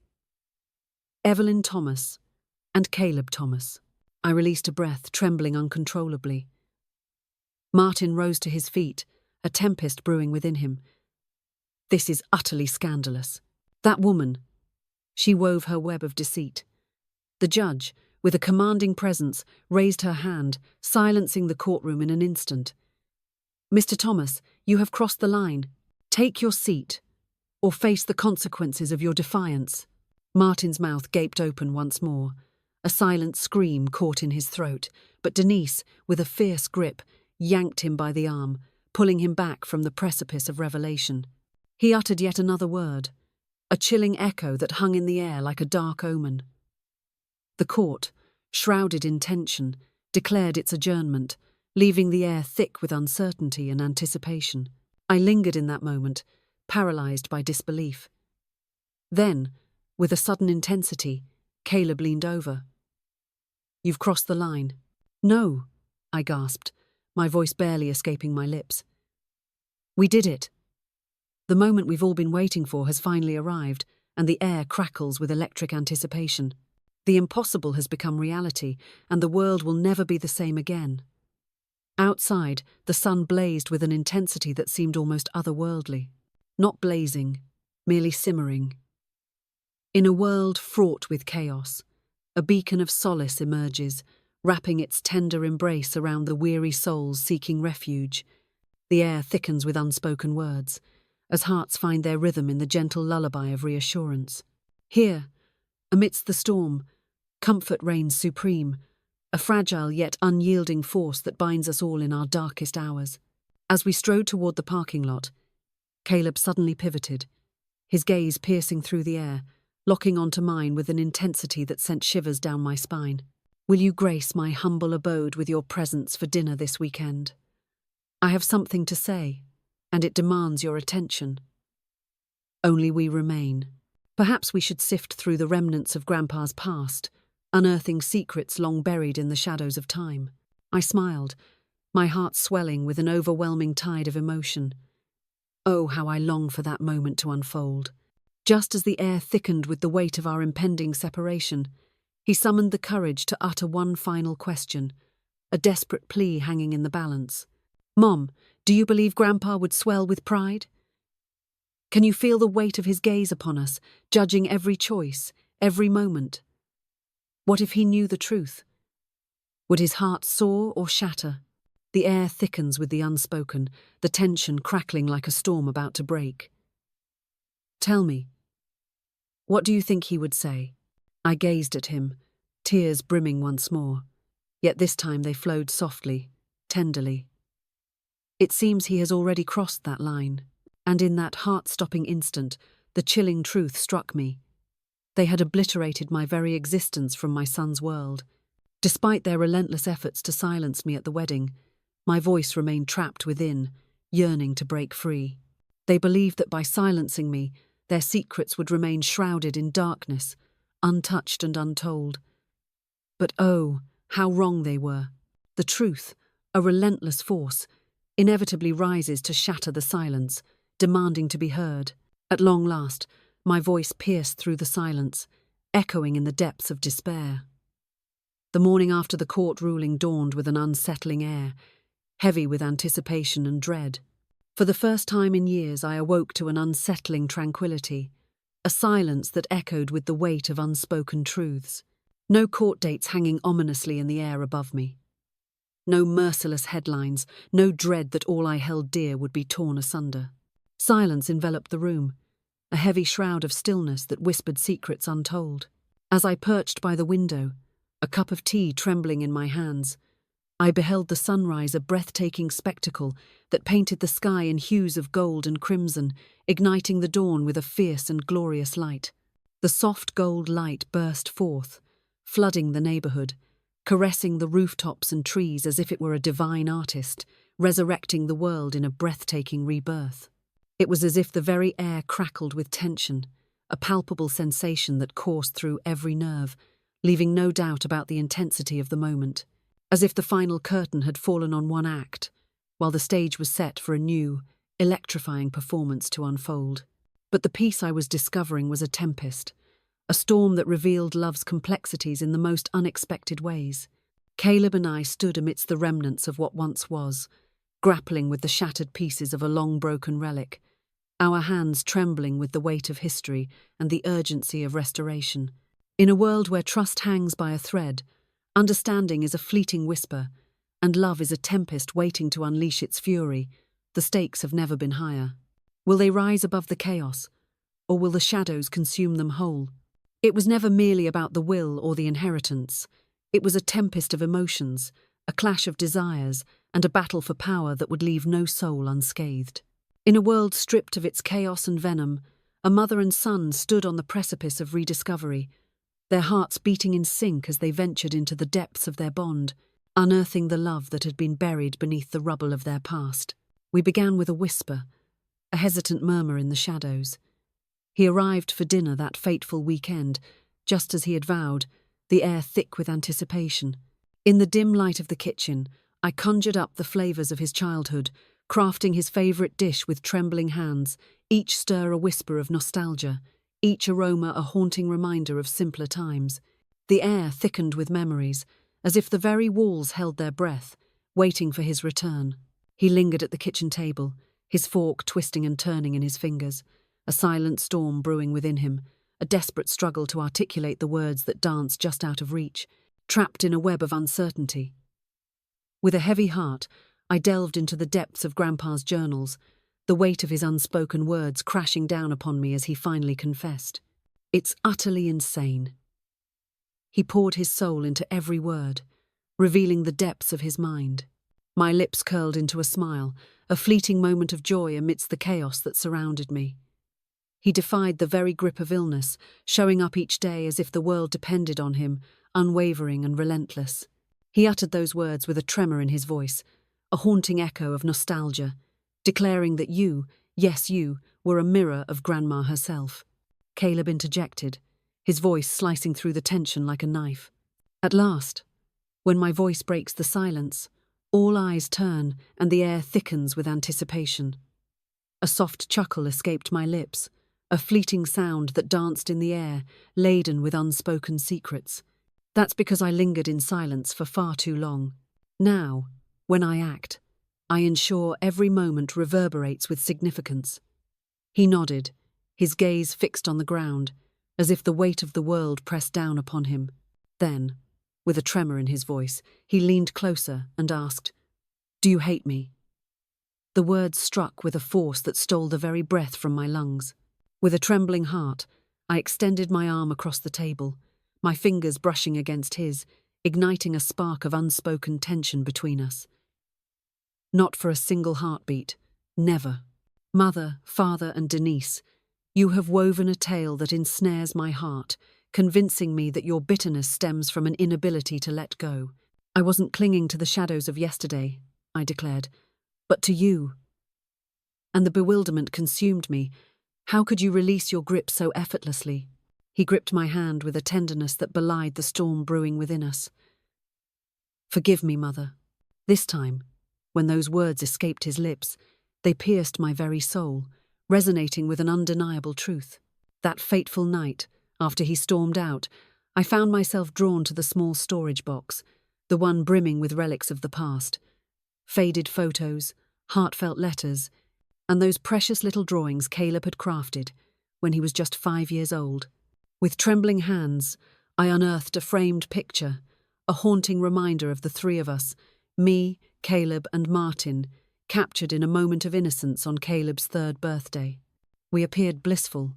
A: Evelyn Thomas and Caleb Thomas. I released a breath, trembling uncontrollably. Martin rose to his feet, a tempest brewing within him. This is utterly scandalous. That woman, she wove her web of deceit. The judge, with a commanding presence, raised her hand, silencing the courtroom in an instant. Mr. Thomas, you have crossed the line. Take your seat, or face the consequences of your defiance. Martin's mouth gaped open once more. A silent scream caught in his throat, but Denise, with a fierce grip, yanked him by the arm, pulling him back from the precipice of revelation. He uttered yet another word, a chilling echo that hung in the air like a dark omen. The court, shrouded in tension, declared its adjournment, leaving the air thick with uncertainty and anticipation. I lingered in that moment, paralyzed by disbelief. Then, with a sudden intensity, Caleb leaned over. You've crossed the line. No, I gasped, my voice barely escaping my lips. We did it. The moment we've all been waiting for has finally arrived, and the air crackles with electric anticipation. The impossible has become reality, and the world will never be the same again. Outside, the sun blazed with an intensity that seemed almost otherworldly. Not blazing, merely simmering. In a world fraught with chaos, a beacon of solace emerges, wrapping its tender embrace around the weary souls seeking refuge. The air thickens with unspoken words, as hearts find their rhythm in the gentle lullaby of reassurance. Here, amidst the storm, comfort reigns supreme, a fragile yet unyielding force that binds us all in our darkest hours. As we strode toward the parking lot, Caleb suddenly pivoted, his gaze piercing through the air, locking onto mine with an intensity that sent shivers down my spine. Will you grace my humble abode with your presence for dinner this weekend? I have something to say, and it demands your attention. Only we remain. Perhaps we should sift through the remnants of Grandpa's past, unearthing secrets long buried in the shadows of time. I smiled, my heart swelling with an overwhelming tide of emotion. Oh, how I long for that moment to unfold. Just as the air thickened with the weight of our impending separation, he summoned the courage to utter one final question, a desperate plea hanging in the balance. "Mom, do you believe Grandpa would swell with pride? Can you feel the weight of his gaze upon us, judging every choice, every moment? What if he knew the truth? Would his heart soar or shatter?" The air thickens with the unspoken, the tension crackling like a storm about to break. "Tell me, what do you think he would say?" I gazed at him, tears brimming once more, yet this time they flowed softly, tenderly. It seems he has already crossed that line, and in that heart-stopping instant, the chilling truth struck me. They had obliterated my very existence from my son's world. Despite their relentless efforts to silence me at the wedding, my voice remained trapped within, yearning to break free. They believed that by silencing me, their secrets would remain shrouded in darkness, untouched and untold. But oh, how wrong they were. The truth, a relentless force, inevitably rises to shatter the silence, demanding to be heard. At long last, my voice pierced through the silence, echoing in the depths of despair. The morning after the court ruling dawned with an unsettling air, heavy with anticipation and dread. For the first time in years, I awoke to an unsettling tranquility, a silence that echoed with the weight of unspoken truths. No court dates hanging ominously in the air above me. No merciless headlines, no dread that all I held dear would be torn asunder. Silence enveloped the room, a heavy shroud of stillness that whispered secrets untold. As I perched by the window, a cup of tea trembling in my hands, I beheld the sunrise, a breathtaking spectacle that painted the sky in hues of gold and crimson, igniting the dawn with a fierce and glorious light. The soft gold light burst forth, flooding the neighborhood, caressing the rooftops and trees as if it were a divine artist, resurrecting the world in a breathtaking rebirth. It was as if the very air crackled with tension, a palpable sensation that coursed through every nerve, leaving no doubt about the intensity of the moment. As if the final curtain had fallen on one act, while the stage was set for a new, electrifying performance to unfold. But the peace I was discovering was a tempest, a storm that revealed love's complexities in the most unexpected ways. Caleb and I stood amidst the remnants of what once was, grappling with the shattered pieces of a long-broken relic, our hands trembling with the weight of history and the urgency of restoration. In a world where trust hangs by a thread, understanding is a fleeting whisper, and love is a tempest waiting to unleash its fury, the stakes have never been higher. Will they rise above the chaos, or will the shadows consume them whole? It was never merely about the will or the inheritance. It was a tempest of emotions, a clash of desires, and a battle for power that would leave no soul unscathed. In a world stripped of its chaos and venom, a mother and son stood on the precipice of rediscovery, their hearts beating in sync as they ventured into the depths of their bond, unearthing the love that had been buried beneath the rubble of their past. We began with a whisper, a hesitant murmur in the shadows. He arrived for dinner that fateful weekend, just as he had vowed, the air thick with anticipation. In the dim light of the kitchen, I conjured up the flavors of his childhood, crafting his favorite dish with trembling hands, each stir a whisper of nostalgia, each aroma a haunting reminder of simpler times. The air thickened with memories, as if the very walls held their breath, waiting for his return. He lingered at the kitchen table, his fork twisting and turning in his fingers, a silent storm brewing within him, a desperate struggle to articulate the words that danced just out of reach, trapped in a web of uncertainty. With a heavy heart, I delved into the depths of Grandpa's journals, the weight of his unspoken words crashing down upon me as he finally confessed. "It's utterly insane." He poured his soul into every word, revealing the depths of his mind. My lips curled into a smile, a fleeting moment of joy amidst the chaos that surrounded me. He defied the very grip of illness, showing up each day as if the world depended on him, unwavering and relentless. He uttered those words with a tremor in his voice, a haunting echo of nostalgia, declaring that you, yes you, were a mirror of Grandma herself. Caleb interjected, his voice slicing through the tension like a knife. "At last, When my voice breaks the silence, all eyes turn and the air thickens with anticipation. A soft chuckle escaped my lips, a fleeting sound that danced in the air, laden with unspoken secrets. That's because I lingered in silence for far too long. Now, when I act, I ensure every moment reverberates with significance. He nodded, his gaze fixed on the ground, as if the weight of the world pressed down upon him. Then, with a tremor in his voice, he leaned closer and asked, "Do you hate me?" The words struck with a force that stole the very breath from my lungs. With a trembling heart, I extended my arm across the table, my fingers brushing against his, igniting a spark of unspoken tension between us. Not for a single heartbeat, never. Mother, father, and Denise, you have woven a tale that ensnares my heart, convincing me that your bitterness stems from an inability to let go. I wasn't clinging to the shadows of yesterday, I declared, but to you. And the bewilderment consumed me. How could you release your grip so effortlessly? He gripped my hand with a tenderness that belied the storm brewing within us. Forgive me, Mother. This time, when those words escaped his lips, they pierced my very soul, resonating with an undeniable truth. That fateful night, after he stormed out, I found myself drawn to the small storage box, the one brimming with relics of the past. Faded photos, heartfelt letters, and those precious little drawings Caleb had crafted when he was just 5 years old. With trembling hands, I unearthed a framed picture, a haunting reminder of the three of us, me, Caleb, and Martin, captured in a moment of innocence on Caleb's 3rd birthday. We appeared blissful,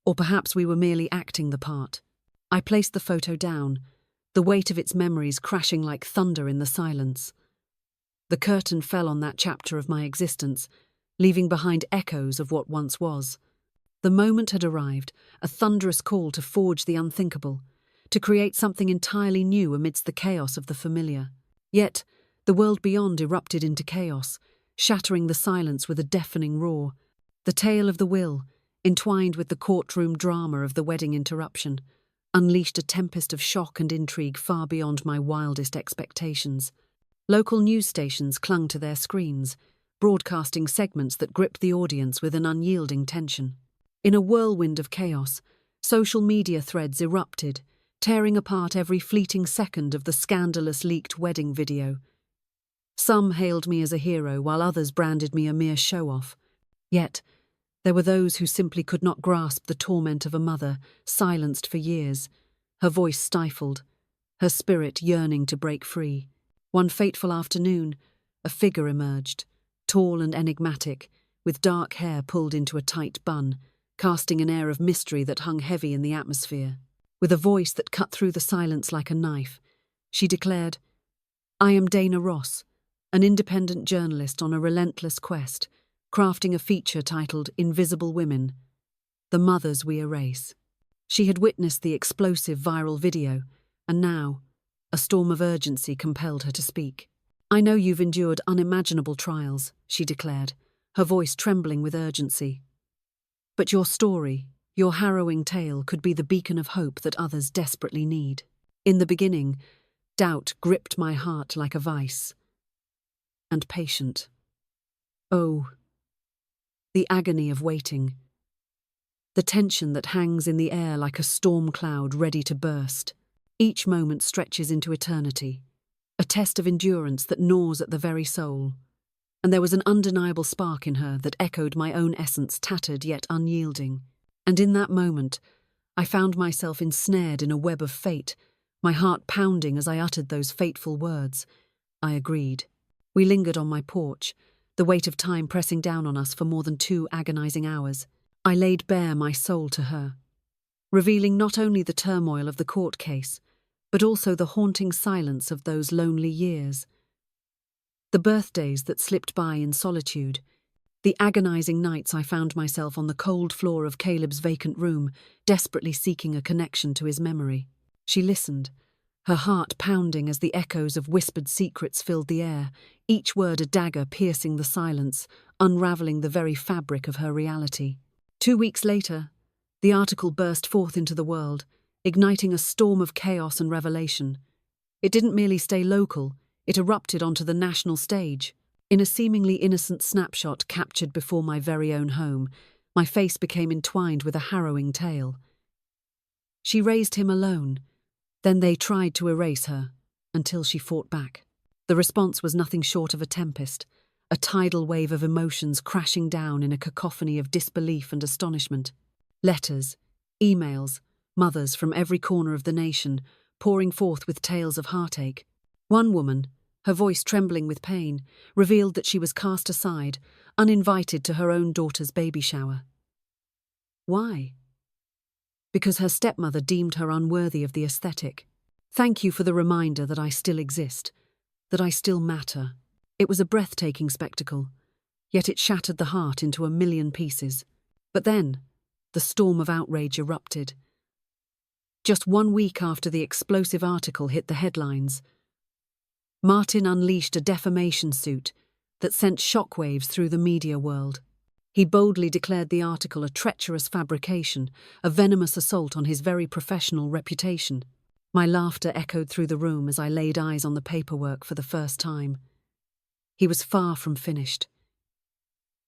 A: or perhaps we were merely acting the part. I placed the photo down, the weight of its memories crashing like thunder in the silence. The curtain fell on that chapter of my existence, leaving behind echoes of what once was. The moment had arrived, a thunderous call to forge the unthinkable, to create something entirely new amidst the chaos of the familiar. Yet, the world beyond erupted into chaos, shattering the silence with a deafening roar. The tale of the will, entwined with the courtroom drama of the wedding interruption, unleashed a tempest of shock and intrigue far beyond my wildest expectations. Local news stations clung to their screens, broadcasting segments that gripped the audience with an unyielding tension. In a whirlwind of chaos, social media threads erupted, tearing apart every fleeting second of the scandalous leaked wedding video. Some hailed me as a hero, while others branded me a mere show-off. Yet, there were those who simply could not grasp the torment of a mother, silenced for years, her voice stifled, her spirit yearning to break free. One fateful afternoon, a figure emerged, tall and enigmatic, with dark hair pulled into a tight bun, casting an air of mystery that hung heavy in the atmosphere. With a voice that cut through the silence like a knife, she declared, "I am Dana Ross, an independent journalist on a relentless quest, crafting a feature titled Invisible Women, The Mothers We Erase." She had witnessed the explosive viral video, and now, a storm of urgency compelled her to speak. "I know you've endured unimaginable trials," she declared, her voice trembling with urgency. "But your story, your harrowing tale, could be the beacon of hope that others desperately need." In the beginning, doubt gripped my heart like a vice. And patient. Oh, the agony of waiting. The tension that hangs in the air like a storm cloud ready to burst. Each moment stretches into eternity, a test of endurance that gnaws at the very soul. And there was an undeniable spark in her that echoed my own essence, tattered yet unyielding. And in that moment, I found myself ensnared in a web of fate, my heart pounding as I uttered those fateful words. I agreed. We lingered on my porch, the weight of time pressing down on us for more than 2 agonizing hours. I laid bare my soul to her, revealing not only the turmoil of the court case, but also the haunting silence of those lonely years. The birthdays that slipped by in solitude, the agonizing nights I found myself on the cold floor of Caleb's vacant room, desperately seeking a connection to his memory. She listened, her heart pounding as the echoes of whispered secrets filled the air, each word a dagger piercing the silence, unraveling the very fabric of her reality. 2 weeks later, the article burst forth into the world, igniting a storm of chaos and revelation. It didn't merely stay local, it erupted onto the national stage. In a seemingly innocent snapshot captured before my very own home, my face became entwined with a harrowing tale. She raised him alone. Then they tried to erase her, until she fought back. The response was nothing short of a tempest, a tidal wave of emotions crashing down in a cacophony of disbelief and astonishment. Letters, emails, mothers from every corner of the nation, pouring forth with tales of heartache. One woman, her voice trembling with pain, revealed that she was cast aside, uninvited to her own daughter's baby shower. Why? Because her stepmother deemed her unworthy of the aesthetic. Thank you for the reminder that I still exist, that I still matter. It was a breathtaking spectacle, yet it shattered the heart into a million pieces. But then, the storm of outrage erupted. Just 1 week after the explosive article hit the headlines, Martin unleashed a defamation suit that sent shockwaves through the media world. He boldly declared the article a treacherous fabrication, a venomous assault on his very professional reputation. My laughter echoed through the room as I laid eyes on the paperwork for the first time. He was far from finished.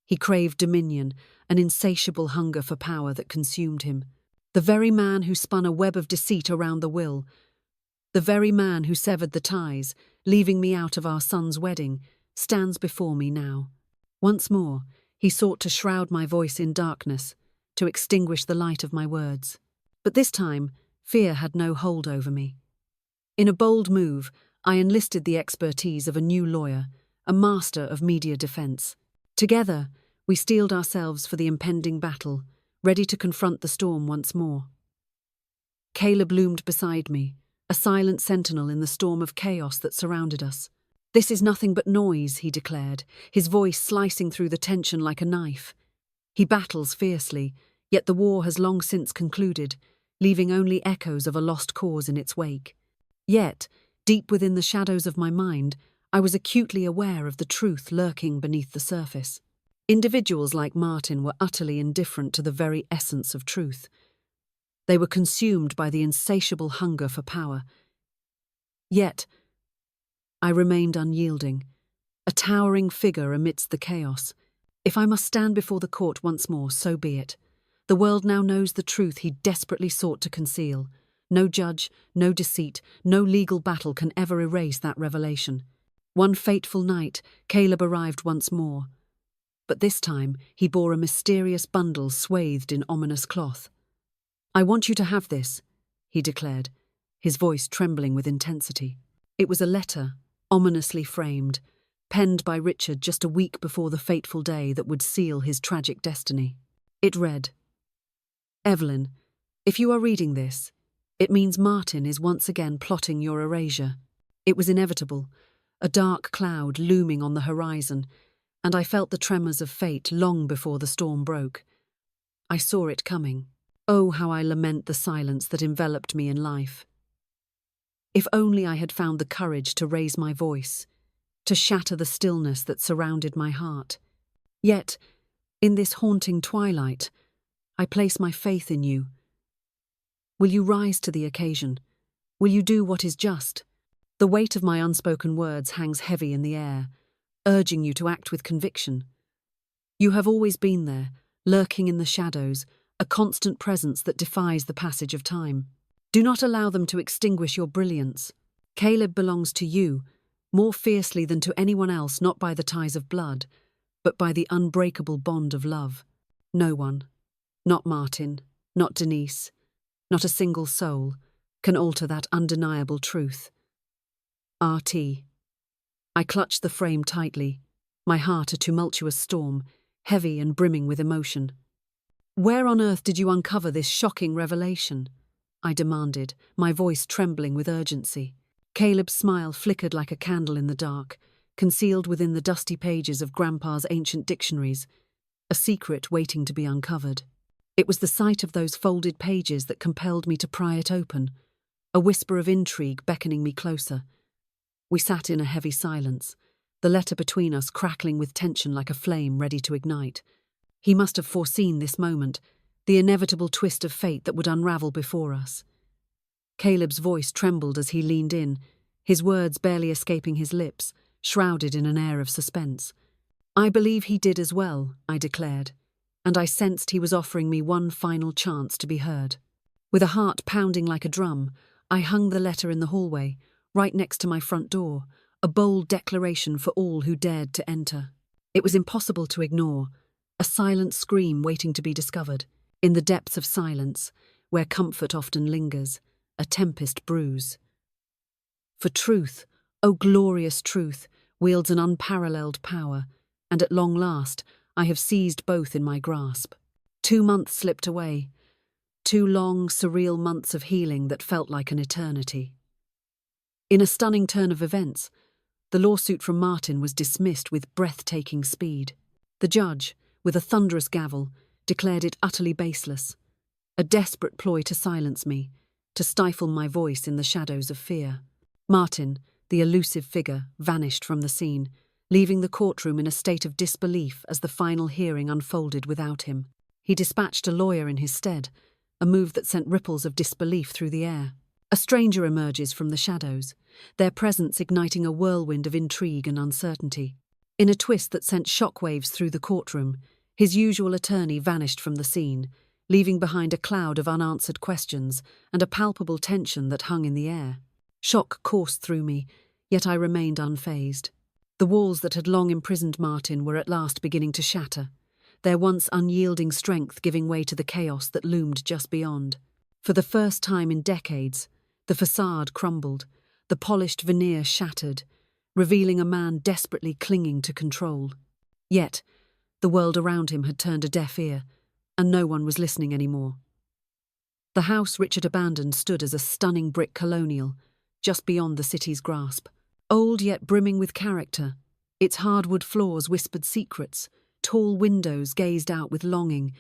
A: He craved dominion, an insatiable hunger for power that consumed him. The very man who spun a web of deceit around the will, the very man who severed the ties, leaving me out of our son's wedding, stands before me now. Once more, he sought to shroud my voice in darkness, to extinguish the light of my words. But this time, fear had no hold over me. In a bold move, I enlisted the expertise of a new lawyer, a master of media defense. Together, we steeled ourselves for the impending battle, ready to confront the storm once more. Caleb loomed beside me, a silent sentinel in the storm of chaos that surrounded us. "This is nothing but noise," he declared, his voice slicing through the tension like a knife. He battles fiercely, yet the war has long since concluded, leaving only echoes of a lost cause in its wake. Yet, deep within the shadows of my mind, I was acutely aware of the truth lurking beneath the surface. Individuals like Martin were utterly indifferent to the very essence of truth. They were consumed by the insatiable hunger for power. Yet, I remained unyielding, a towering figure amidst the chaos. If I must stand before the court once more, so be it. The world now knows the truth he desperately sought to conceal. No judge, no deceit, no legal battle can ever erase that revelation. One fateful night, Caleb arrived once more. But this time, he bore a mysterious bundle swathed in ominous cloth. "I want you to have this," he declared, his voice trembling with intensity. It was a letter, ominously framed, penned by Richard just a week before the fateful day that would seal his tragic destiny. It read, "Evelyn, if you are reading this, it means Martin is once again plotting your erasure." It was inevitable, a dark cloud looming on the horizon, and I felt the tremors of fate long before the storm broke. I saw it coming. Oh, how I lament the silence that enveloped me in life. If only I had found the courage to raise my voice, to shatter the stillness that surrounded my heart. Yet, in this haunting twilight, I place my faith in you. Will you rise to the occasion? Will you do what is just? The weight of my unspoken words hangs heavy in the air, urging you to act with conviction. You have always been there, lurking in the shadows, a constant presence that defies the passage of time. Do not allow them to extinguish your brilliance. Caleb belongs to you, more fiercely than to anyone else, not by the ties of blood, but by the unbreakable bond of love. No one, not Martin, not Denise, not a single soul, can alter that undeniable truth. R.T. I clutched the frame tightly, my heart a tumultuous storm, heavy and brimming with emotion. "Where on earth did you uncover this shocking revelation?" I demanded, my voice trembling with urgency. Caleb's smile flickered like a candle in the dark, concealed within the dusty pages of Grandpa's ancient dictionaries, a secret waiting to be uncovered. It was the sight of those folded pages that compelled me to pry it open, a whisper of intrigue beckoning me closer. We sat in a heavy silence, the letter between us crackling with tension like a flame ready to ignite. He must have foreseen this moment, the inevitable twist of fate that would unravel before us. Caleb's voice trembled as he leaned in, his words barely escaping his lips, shrouded in an air of suspense. "I believe he did as well," I declared, and I sensed he was offering me one final chance to be heard. With a heart pounding like a drum, I hung the letter in the hallway, right next to my front door, a bold declaration for all who dared to enter. It was impossible to ignore, a silent scream waiting to be discovered. In the depths of silence, where comfort often lingers, a tempest brews. For truth, oh glorious truth, wields an unparalleled power, and at long last, I have seized both in my grasp. 2 months slipped away, 2 long, surreal months of healing that felt like an eternity. In a stunning turn of events, the lawsuit from Martin was dismissed with breathtaking speed. The judge, with a thunderous gavel, declared it utterly baseless, a desperate ploy to silence me, to stifle my voice in the shadows of fear. Martin, the elusive figure, vanished from the scene, leaving the courtroom in a state of disbelief as the final hearing unfolded without him. He dispatched a lawyer in his stead, a move that sent ripples of disbelief through the air. A stranger emerges from the shadows, their presence igniting a whirlwind of intrigue and uncertainty. In a twist that sent shockwaves through the courtroom, his usual attorney vanished from the scene, leaving behind a cloud of unanswered questions and a palpable tension that hung in the air. Shock coursed through me, yet I remained unfazed. The walls that had long imprisoned Martin were at last beginning to shatter, their once unyielding strength giving way to the chaos that loomed just beyond. For the first time in decades, the facade crumbled, the polished veneer shattered, revealing a man desperately clinging to control. Yet, the world around him had turned a deaf ear, and no one was listening anymore. The house Richard abandoned stood as a stunning brick colonial, just beyond the city's grasp. Old yet brimming with character, its hardwood floors whispered secrets, tall windows gazed out with longing,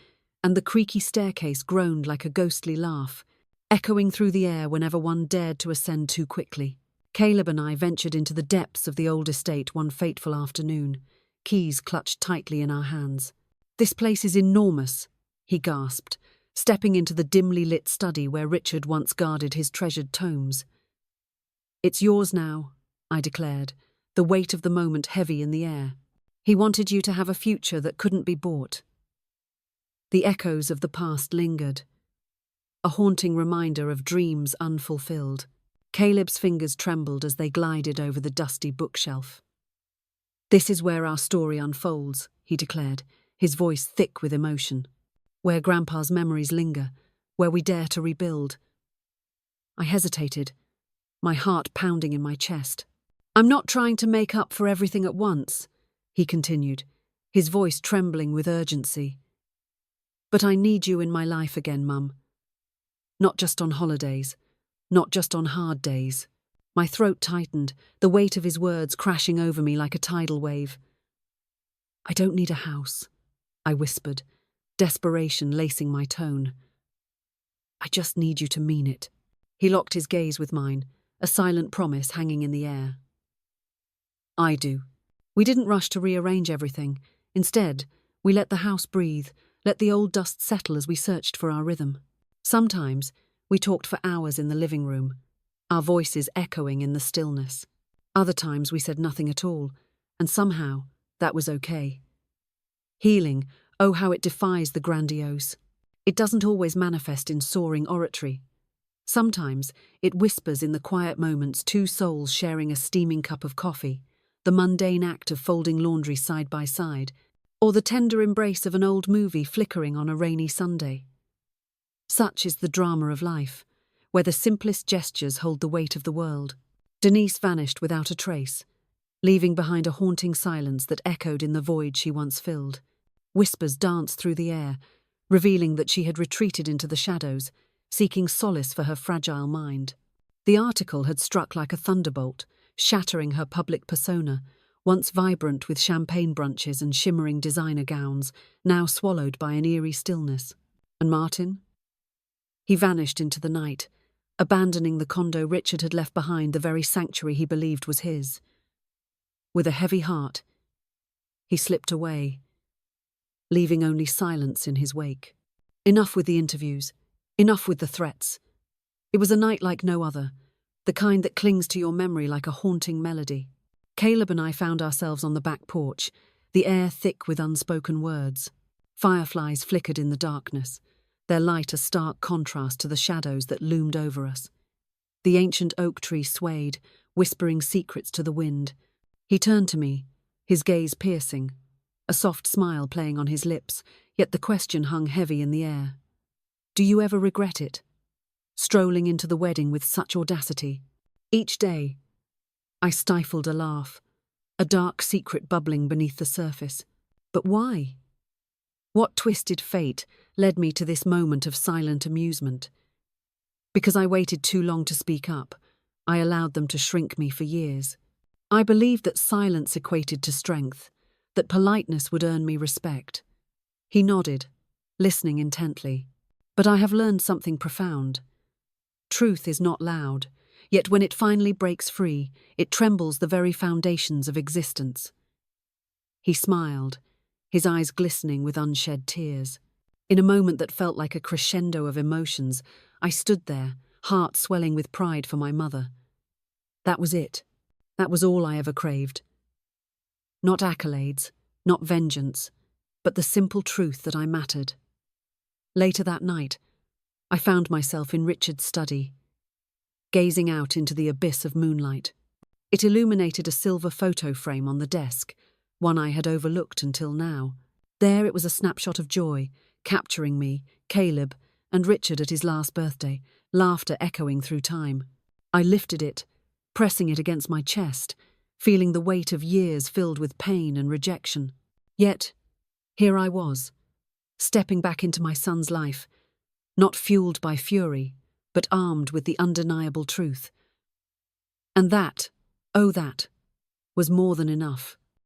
A: and the creaky staircase groaned like a ghostly laugh, echoing through the air whenever one dared to ascend too quickly. Caleb and I ventured into the depths of the old estate one fateful afternoon, keys clutched tightly in our hands. "This place is enormous," he gasped, stepping into the dimly lit study where Richard once guarded his treasured tomes. "It's yours now," I declared, the weight of the moment heavy in the air. "He wanted you to have a future that couldn't be bought." The echoes of the past lingered, a haunting reminder of dreams unfulfilled. Caleb's fingers trembled as they glided over the dusty bookshelf. "This is where our story unfolds," he declared, his voice thick with emotion. "Where Grandpa's memories linger, where we dare to rebuild." I hesitated, my heart pounding in my chest. "I'm not trying to make up for everything at once," he continued, his voice trembling with urgency. "But I need you in my life again, Mum. Not just on holidays, not just on hard days." My throat tightened, the weight of his words crashing over me like a tidal wave. "I don't need a house," I whispered, desperation lacing my tone. "I just need you to mean it." He locked his gaze with mine, a silent promise hanging in the air. "I do." We didn't rush to rearrange everything. Instead, we let the house breathe, let the old dust settle as we searched for our rhythm. Sometimes, we talked for hours in the living room, our voices echoing in the stillness. Other times we said nothing at all, and somehow that was okay. Healing, oh how it defies the grandiose. It doesn't always manifest in soaring oratory. Sometimes it whispers in the quiet moments, two souls sharing a steaming cup of coffee, the mundane act of folding laundry side by side, or the tender embrace of an old movie flickering on a rainy Sunday. Such is the drama of life, where the simplest gestures hold the weight of the world. Denise vanished without a trace, leaving behind a haunting silence that echoed in the void she once filled. Whispers danced through the air, revealing that she had retreated into the shadows, seeking solace for her fragile mind. The article had struck like a thunderbolt, shattering her public persona, once vibrant with champagne brunches and shimmering designer gowns, now swallowed by an eerie stillness. And Martin? He vanished into the night, abandoning the condo Richard had left behind, the very sanctuary he believed was his. With a heavy heart, he slipped away, leaving only silence in his wake. Enough with the interviews, enough with the threats. It was a night like no other, the kind that clings to your memory like a haunting melody. Caleb and I found ourselves on the back porch, the air thick with unspoken words. Fireflies flickered in the darkness, their light a stark contrast to the shadows that loomed over us. The ancient oak tree swayed, whispering secrets to the wind. He turned to me, his gaze piercing, a soft smile playing on his lips, yet the question hung heavy in the air. Do you ever regret it? Strolling into the wedding with such audacity. Each day, I stifled a laugh, a dark secret bubbling beneath the surface. But why? What twisted fate led me to this moment of silent amusement? Because I waited too long to speak up, I allowed them to shrink me for years. I believed that silence equated to strength, that politeness would earn me respect. He nodded, listening intently. But I have learned something profound. Truth is not loud, yet when it finally breaks free, it trembles the very foundations of existence. He smiled, his eyes glistening with unshed tears. In a moment that felt like a crescendo of emotions, I stood there, heart swelling with pride for my mother. That was it. That was all I ever craved. Not accolades, not vengeance, but the simple truth that I mattered. Later that night, I found myself in Richard's study, gazing out into the abyss of moonlight. It illuminated a silver photo frame on the desk, one I had overlooked until now. There it was, a snapshot of joy, capturing me, Caleb, and Richard at his last birthday, laughter echoing through time. I lifted it, pressing it against my chest, feeling the weight of years filled with pain and rejection. Yet, here I was, stepping back into my son's life, not fueled by fury, but armed with the undeniable truth. And that, oh that, was more than enough.